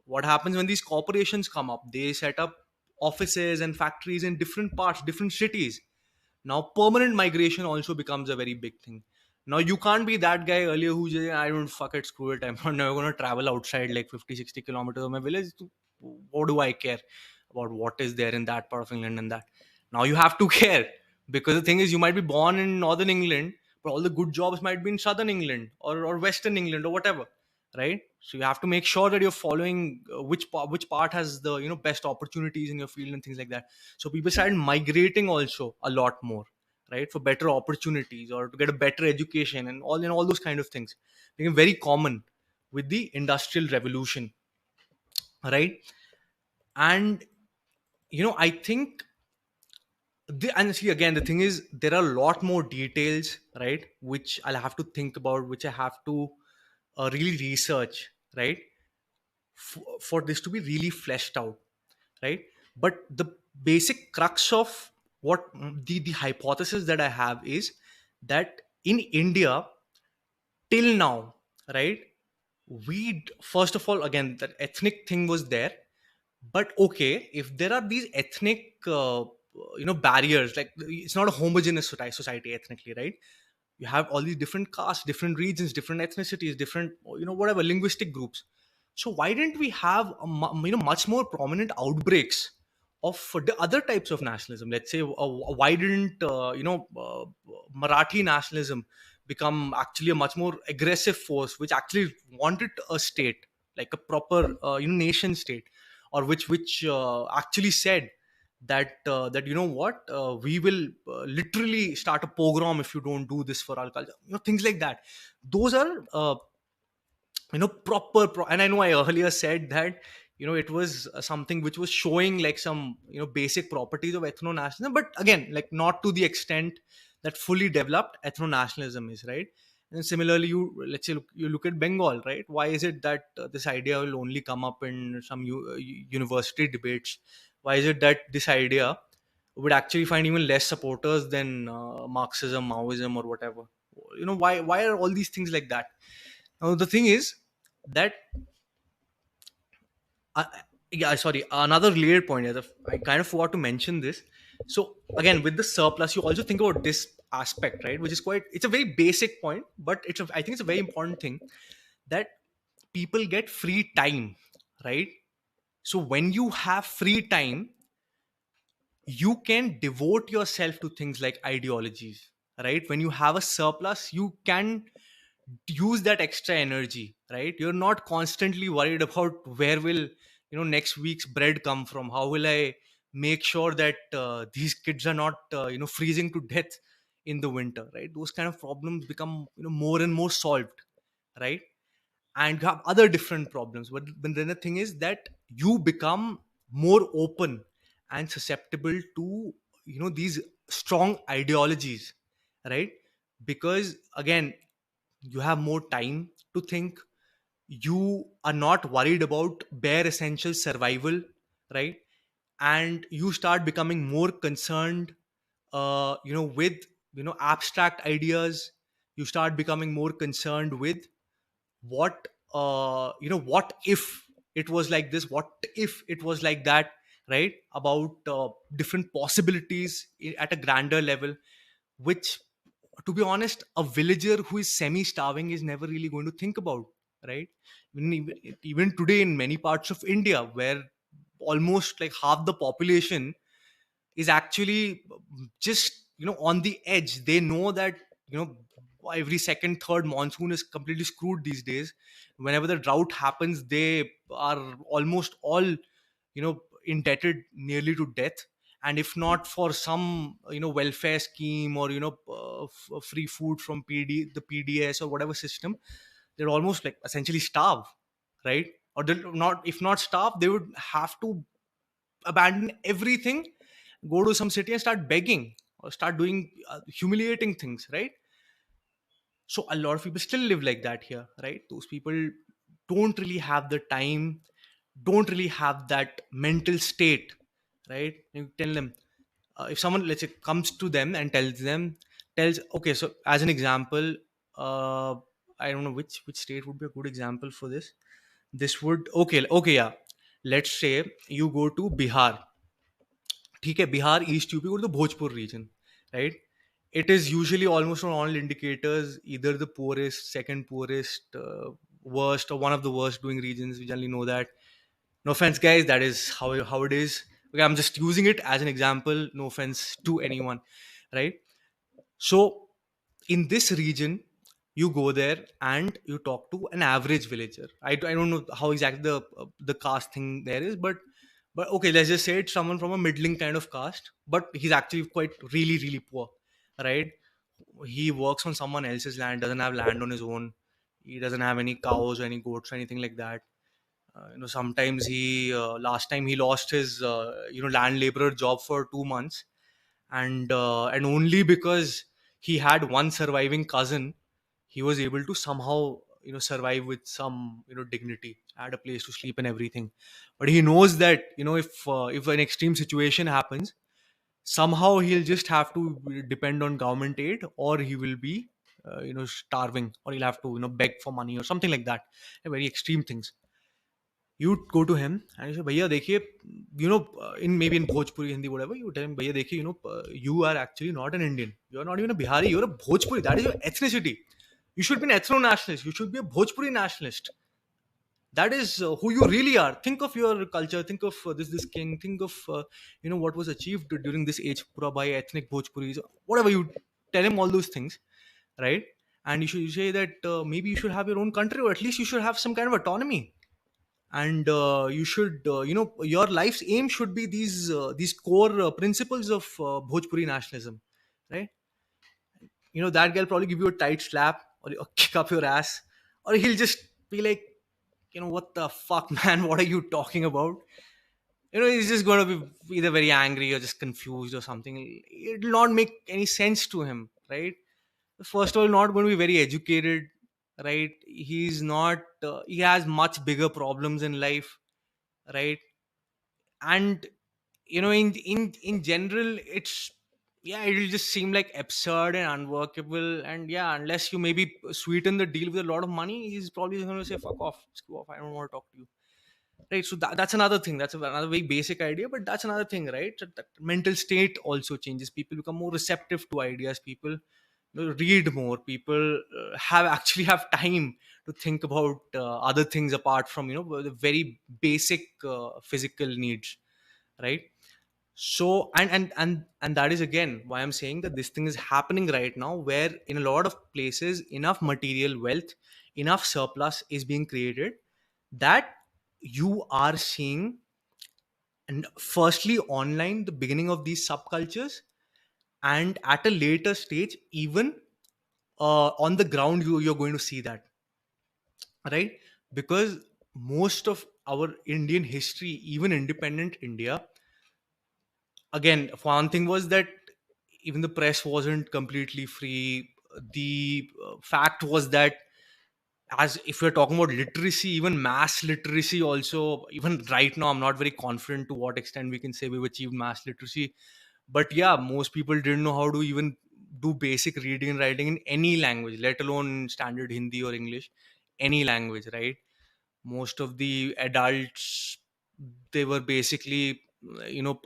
What happens when these corporations come up? They set up offices and factories in different parts, different cities. Now permanent migration also becomes a very big thing. Now you can't be that guy earlier who's just, I don't, fuck it, screw it, I'm not never going to travel outside like 50-60 kilometers of my village. What do I care about what is there in that part of England? And that, now you have to care, because the thing is, you might be born in northern England, but all the good jobs might be in southern England, or western England, or whatever, right? So you have to make sure that you're following which part has the best opportunities in your field and things like that. So people started migrating also a lot more, right, for better opportunities or to get a better education, and all those kind of things became very common with the industrial revolution, right? And I think And see, again, the thing is, there are a lot more details, right, which I'll have to think about, which I have to really research, right, for this to be really fleshed out, right? But the basic crux of what the hypothesis that I have is that in India till now, right, first of all, again, that ethnic thing was there. But okay, if there are these ethnic barriers, like it's not a homogeneous society ethnically, right? You have all these different castes, different regions, different ethnicities, different, whatever, linguistic groups. So why didn't we have much more prominent outbreaks of the other types of nationalism? Let's say, why didn't Marathi nationalism become actually a much more aggressive force, which actually wanted a state, like a proper nation state, or which actually said that what, we will literally start a pogrom if you don't do this for our culture, things like that. Those are and I know I earlier said that it was something which was showing like some basic properties of ethno-nationalism, but again, like not to the extent that fully developed ethno-nationalism is, right? And similarly, let's say, you look at Bengal, right? Why is it that this idea will only come up in some university debates? Why is it that this idea would actually find even less supporters than Marxism, Maoism, or whatever? Why are all these things like that? Now the thing is that, uh, yeah, sorry, another related point is, I kind of forgot to mention this. So again, with the surplus, you also think about this aspect, right? Which is quite, it's a very basic point, but I think it's a very important thing, that people get free time, right? So when you have free time, you can devote yourself to things like ideologies, right? When you have a surplus, you can use that extra energy, right? You're not constantly worried about where will next week's bread come from, how will I make sure that these kids are not freezing to death in the winter, right? Those kind of problems become more and more solved, right? And you have other different problems, but then the thing is that you become more open and susceptible to these strong ideologies, right? Because again, you have more time to think. You are not worried about bare essential survival, right? And you start becoming more concerned with abstract ideas. You start becoming more concerned with what if it was like this, what if it was like that, right? About different possibilities at a grander level, which, to be honest, a villager who is semi-starving is never really going to think about, right? Even today in many parts of India, where almost like half the population is actually just on the edge. They know that every second, third monsoon is completely screwed these days. Whenever the drought happens, they are almost all indebted nearly to death. And if not for some welfare scheme, or free food from the PDS or whatever system, they're almost like essentially starve, right? Or they not, if not starve, they would have to abandon everything, go to some city and start begging, or start doing humiliating things, right? So a lot of people still live like that here, right? Those people don't really have the time, don't really have that mental state, right? You tell them, if someone, let's say, comes to them and tells, okay, so as an example, uh, I don't know which state would be a good example for this. This would, okay, yeah, let's say you go to Bihar. ठीक है, Bihar, East UP, go to the Bhojpur region, right? It is usually, almost on all indicators, either the poorest, second poorest, worst, or one of the worst doing regions. We generally know that. No offense, guys, that is how it is. Okay, I'm just using it as an example. No offense to anyone, right? So in this region, you go there and you talk to an average villager. I don't know how exactly the caste thing there is, but okay, let's just say it's someone from a middling kind of caste, but he's actually quite really really poor, right? He works on someone else's land, doesn't have land on his own. He doesn't have any cows or any goats or anything like that. Sometimes he last time he lost his land laborer job for 2 months, and only because he had one surviving cousin, he was able to somehow survive with some dignity, had a place to sleep and everything. But he knows that if an extreme situation happens, somehow he'll just have to depend on government aid, or he will be starving, or he'll have to beg for money or something like that. Very extreme things. You go to him and you say, भैया देखिए, in maybe in Bhojpuri, Hindi, whatever, you tell him, भैया देखिए, you are actually not an Indian. You are not even a Bihari. You're a Bhojpuri. That is your ethnicity. You should be an ethno-nationalist. You should be a Bhojpuri nationalist. That is who you really are. Think of your culture. Think of this king. Think of what was achieved during this age pura by ethnic Bhojpuris. Whatever, you tell him all those things, right? And you say that maybe you should have your own country, or at least you should have some kind of autonomy. And you should your life's aim should be these core principles of Bhojpuri nationalism, right? That guy will probably give you a tight slap, or kick up your ass, or he'll just be like, what the fuck, man, what are you talking about? He's just going to be either very angry or just confused or something. It'll not make any sense to him, right? First of all, not going to be very educated, right? He's not he has much bigger problems in life, right? And in general, it's, yeah, it'll just seem like absurd and unworkable. And yeah, unless you maybe sweeten the deal with a lot of money, he's probably going to say, fuck off, screw off, I don't want to talk to you, right? So that's another thing. That's another very basic idea, but that's another thing, right? That mental state also changes. People become more receptive to ideas. People read more. People have time to think about other things apart from the very basic physical needs, right? So and that is again why I'm saying that this thing is happening right now, where in a lot of places enough material wealth, enough surplus is being created, that you are seeing, and firstly online, the beginning of these subcultures, and at a later stage, even on the ground, you're going to see that, right? Because most of our Indian history, even independent India, again, one thing was that even the press wasn't completely free. The fact was that, as if you're talking about literacy, even mass literacy also, even right now, I'm not very confident to what extent we can say we've achieved mass literacy. But yeah, most people didn't know how to even do basic reading and writing in any language, let alone standard Hindi or English, any language, right? Most of the adults, they were basically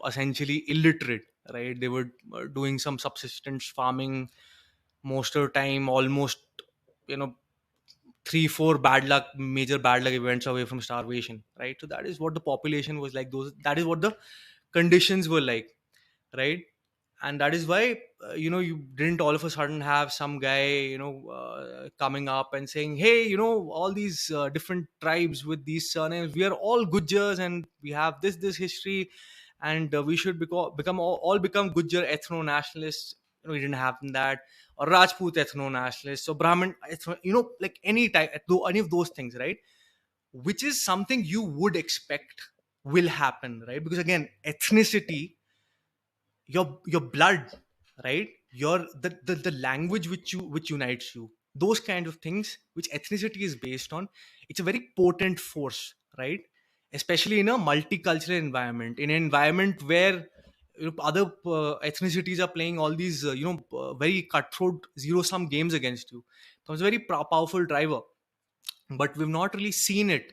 essentially illiterate, right? They were doing some subsistence farming most of the time, almost you know 3 4 bad luck major bad luck events away from starvation, right? So that is what the population was like, those that is what the conditions were like, right? And that is why you didn't all of a sudden have some guy coming up and saying, hey, all these different tribes with these surnames, we are all Gujjars and we have this history, and we should become all become Gujjar ethno-nationalists. We didn't have that. Or Rajput ethno-nationalists, or Brahmin like any type, any of those things, right? Which is something you would expect will happen, right? Because again, ethnicity, your blood, right? Your the language which unites you, those kind of things which ethnicity is based on, it's a very potent force, right? Especially in a multicultural environment, in an environment where other ethnicities are playing all these very cutthroat zero sum games against you. So it's a very powerful driver. But we've not really seen it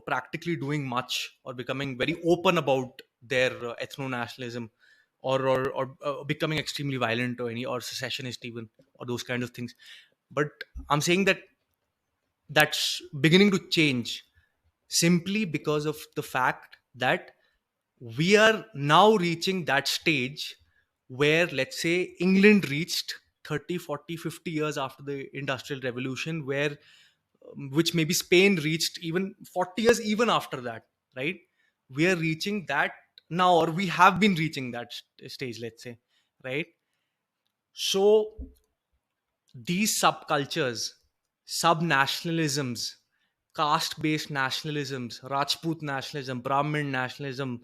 practically doing much or becoming very open about their ethno-nationalism, or becoming extremely violent, or any, or secessionist even, or those kind of things. But I'm saying that that's beginning to change, simply because of the fact that we are now reaching that stage where, let's say, England reached 30, 40, 50 years after the Industrial Revolution, where which maybe Spain reached even 40 years even after that, right? We are reaching that now, or we have been reaching that stage, let's say, right? So these subcultures, sub-nationalisms, caste-based nationalisms, Rajput nationalism, Brahmin nationalism,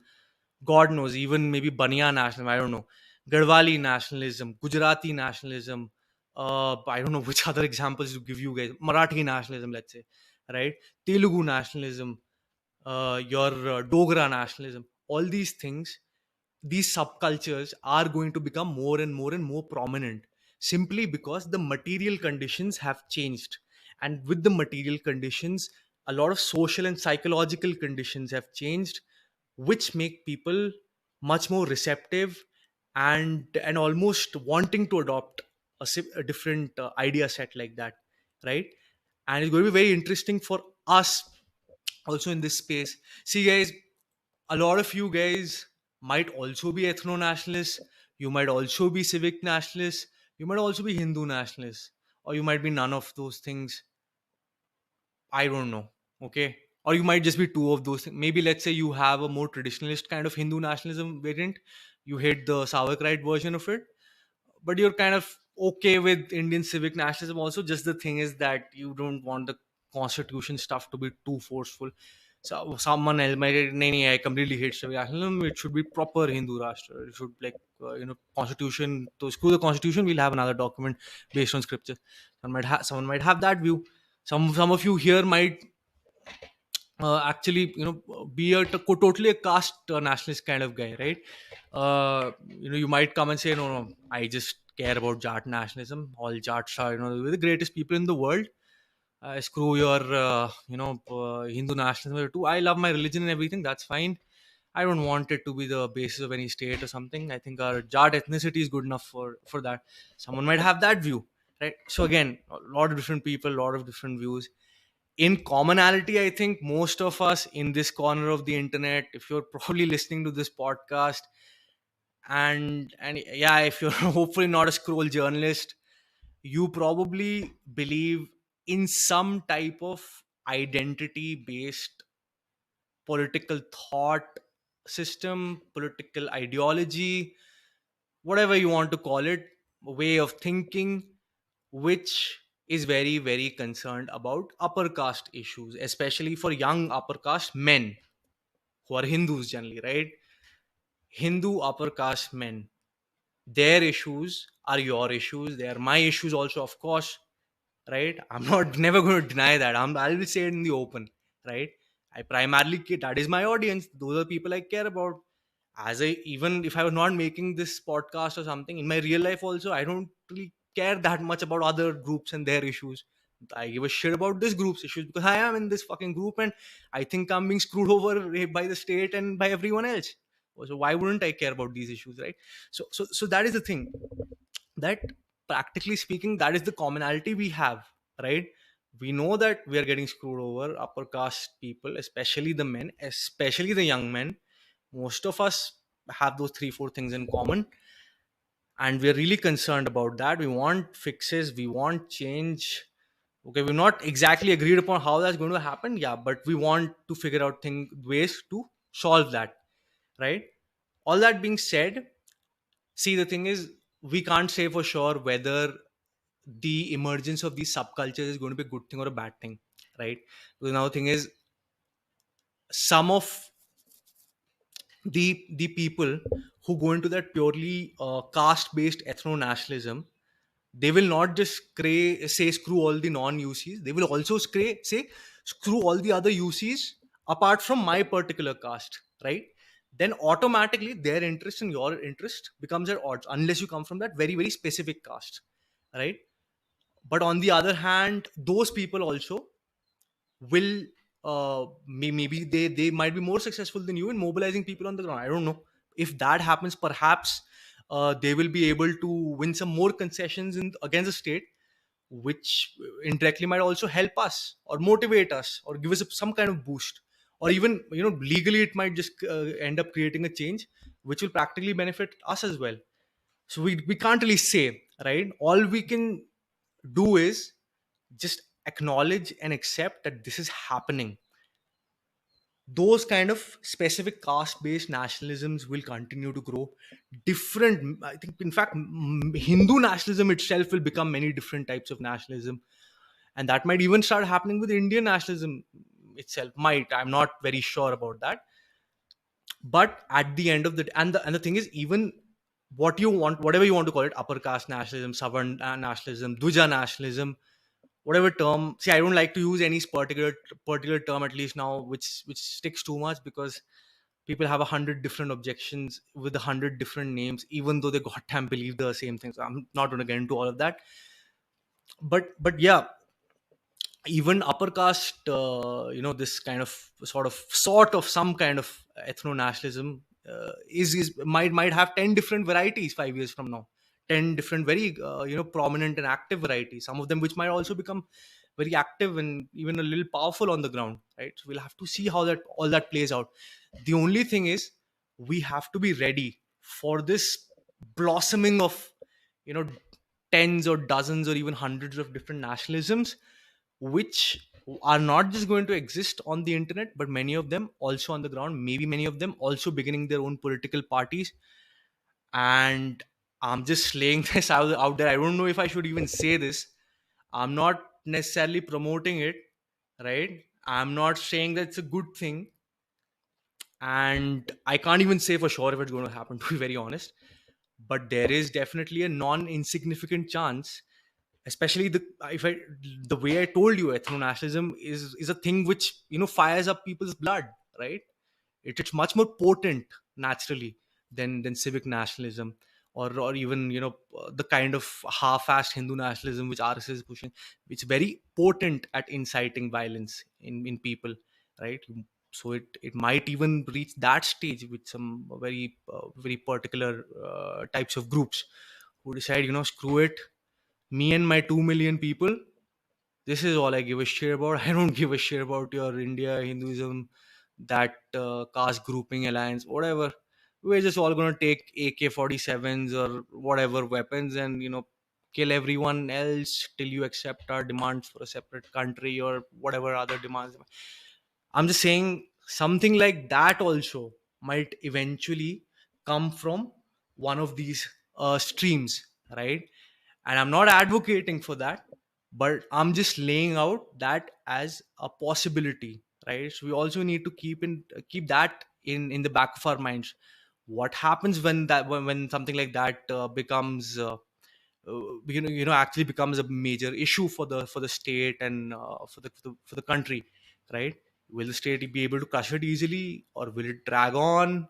God knows, even maybe Baniya nationalism, I don't know, Garhwali nationalism, Gujarati nationalism, I don't know which other examples to give you guys, Marathi nationalism, let's say, right? Telugu nationalism, your Dogra nationalism, all these things, these subcultures are going to become more and more and more prominent, simply because the material conditions have changed. And with the material conditions, a lot of social and psychological conditions have changed, which make people much more receptive and almost wanting to adopt a different idea set like that, right? And it's going to be very interesting for us also in this space. See, guys, a lot of you guys might also be ethno nationalists, you might also be civic nationalists, you might also be Hindu nationalists, or you might be none of those things. I don't know. Okay. Or you might just be two of those things. Maybe let's say you have a more traditionalist kind of Hindu nationalism variant. You hate the sauerkraut version of it, but you're kind of okay with Indian civic nationalism also. Just the thing is that you don't want the constitution stuff to be too forceful. So someone else might say, "Nee, nee, I completely hate civic nationalism. It should be proper Hindu Rashtra. It should like constitution. To screw the constitution, we'll have another document based on scripture." Someone might have that view. Some of you here might actually be totally a caste nationalist kind of guy, right? You might come and say, no, no, I just care about Jat nationalism. All Jats are the greatest people in the world. Screw your Hindu nationalism too. I love my religion and everything, that's fine. I don't want it to be the basis of any state or something. I think our Jat ethnicity is good enough for that. Someone might have that view, right? So again, a lot of different people, a lot of different views. In commonality, I think most of us in this corner of the internet, if you're probably listening to this podcast, and yeah, if you're hopefully not a scroll journalist, you probably believe in some type of identity based political thought system, political ideology, whatever you want to call it, way of thinking, which is very, very concerned about upper caste issues, especially for young upper caste men who are Hindus generally, right? Hindu upper caste men, their issues are your issues, they are my issues also, of course, right? I'm not never going to deny that. I'll say it in the open, right? I primarily that is my audience. Those are people I care about. As I Even if I was not making this podcast or something in my real life, also I don't really care that much about other groups and their issues. I give a shit about this group's issues because I am in this fucking group and I think I'm being screwed over by the state and by everyone else. So why wouldn't I care about these issues, right? So that is the thing, that practically speaking, that is the commonality we have, right? We know that we are getting screwed over, upper caste people, especially the men, especially the young men. Most of us have those 3 4 things in common, and we're really concerned about that. We want fixes, we want change. Okay, we're not exactly agreed upon how that's going to happen, yeah, but we want to figure out ways to solve that, right? All that being said, see, the thing is, we can't say for sure whether the emergence of these subcultures is going to be a good thing or a bad thing, right? Because now the thing is, some of the people who go into that purely caste based ethno nationalism, they will not just say screw all the non UCs, they will also say screw all the other UCs apart from my particular caste, right? Then automatically their interest and your interest becomes at odds unless you come from that very, very specific caste, right? But on the other hand, those people also will maybe they might be more successful than you in mobilizing people on the ground. I don't know. If that happens, perhaps they will be able to win some more concessions against the state, which indirectly might also help us or motivate us or give us some kind of boost, or even legally it might just end up creating a change which will practically benefit us as well. So we can't really say, right? All we can do is just acknowledge and accept that this is happening. Those kind of specific caste based nationalisms will continue to grow. Different, I think, in fact, Hindu nationalism itself will become many different types of nationalism, and that might even start happening with Indian nationalism itself. Might, I'm not very sure about that. But at the end of the and the thing is, even what you want, whatever you want to call it, upper caste nationalism, southern nationalism, duja nationalism, whatever term. See, I don't like to use any particular term, at least now, which sticks too much, because people have 100 different objections with 100 different names, even though they goddamn believe the same things. I'm not going to get into all of that. But yeah, even upper caste, this kind of sort of some kind of ethno-nationalism is might have 10 different varieties 5 years from now. 10 different, very prominent and active varieties, some of them which might also become very active and even a little powerful on the ground, right? So we'll have to see how that all that plays out. The only thing is, we have to be ready for this blossoming of, you know tens or dozens or even hundreds of different nationalisms, which are not just going to exist on the internet, but many of them also on the ground, maybe many of them also beginning their own political parties. And I'm just laying this out there. I don't know if I should even say this. I'm not necessarily promoting it, right? I'm not saying that it's a good thing, and I can't even say for sure if it's going to happen, to be very honest. But there is definitely a non-insignificant chance, especially the way I told you, ethno-nationalism is a thing which fires up people's blood, right? It's much more potent naturally than civic nationalism, or even the kind of half-assed Hindu nationalism which RSS is pushing. It's very potent at inciting violence in people, right? So it might even reach that stage with some very particular types of groups who decide, screw it, me and my 2 million people, this is all I give a shit about. I don't give a shit about your India, Hinduism, that caste grouping alliance, whatever. We're just all going to take AK-47s or whatever weapons and, kill everyone else till you accept our demands for a separate country or whatever other demands. I'm just saying something like that also might eventually come from one of these streams, right? And I'm not advocating for that, but I'm just laying out that as a possibility, right? So we also need to keep that in the back of our minds. What happens when something like that becomes actually becomes a major issue for the state and for the country, right? Will the state be able to crush it easily, or will it drag on?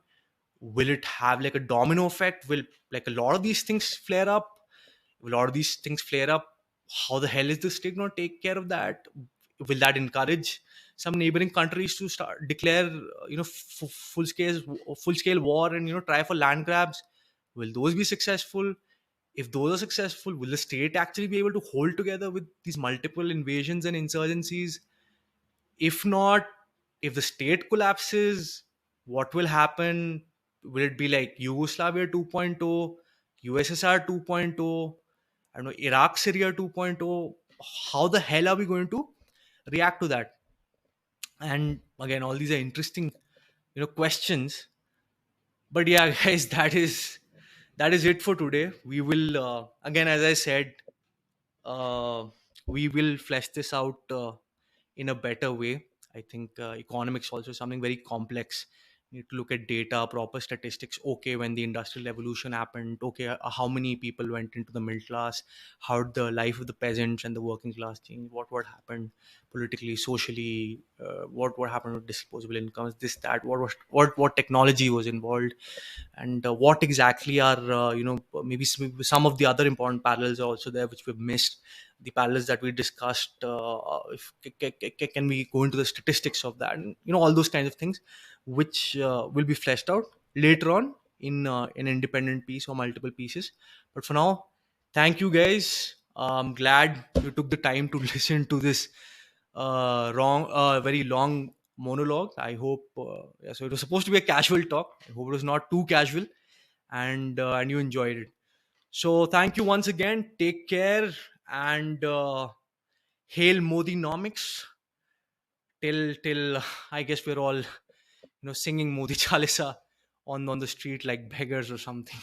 Will it have like a domino effect? Will, like, a lot of these things flare up? A lot of these things flare up, how the hell is the state going to take care of that? Will that encourage some neighboring countries to start declare full scale war and try for land grabs? Will those be successful? If those are successful, will the state actually be able to hold together with these multiple invasions and insurgencies? If not, if the state collapses, what will happen? Will it be like Yugoslavia 2.0, USSR 2.0, I don't know, Iraq, Syria 2.0? How the hell are we going to react to that? And again, all these are interesting, questions. But yeah, guys, that is it for today. We will, again, as I said, uh, we will flesh this out in a better way. I think economics also is something very complex. You need to look at data, proper statistics. Okay, when the industrial revolution happened, okay, how many people went into the middle class? How did the life of the peasants and the working class change? What happened politically, socially? What happened with disposable incomes? This, that. What technology was involved, and what exactly are maybe some of the other important parallels are also there which we've missed. The parallels that we discussed, if can we go into the statistics of that, and all those kinds of things, which will be fleshed out later on in an independent piece or multiple pieces. But for now, thank you guys. I'm glad you took the time to listen to this very long monologue. I hope, yeah, so it was supposed to be a casual talk. I hope it was not too casual, and you enjoyed it. So thank you once again. Take care, and hail Modinomics. Till I guess we're all singing Modi Chalisa on the street like beggars or something.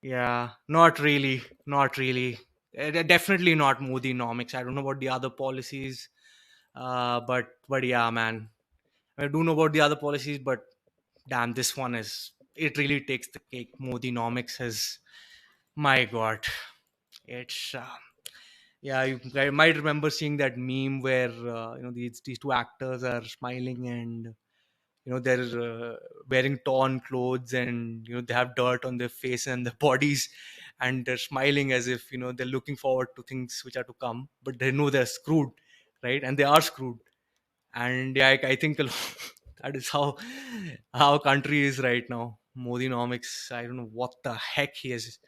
Yeah, not really, not really. Definitely not Modinomics. I don't know about the other policies, but yeah, man, I do know about the other policies, but damn, this one is, it really takes the cake. Modinomics is, my god, it's yeah, you might remember seeing that meme where these two actors are smiling, and they're wearing torn clothes, and they have dirt on their face and their bodies, and they're smiling as if they're looking forward to things which are to come, but they know they're screwed, right? And they are screwed. And yeah, I think a lot, that is how country is right now. Modinomics, I don't know what the heck he is,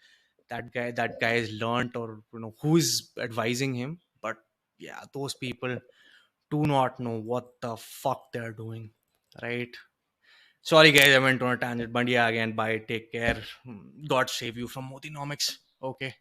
that guy has learned, or who is advising him. But yeah, those people do not know what the fuck they're doing, right? Sorry guys, I went on a tangent, but yeah, again, bye, take care. God save you from Modinomics. Okay.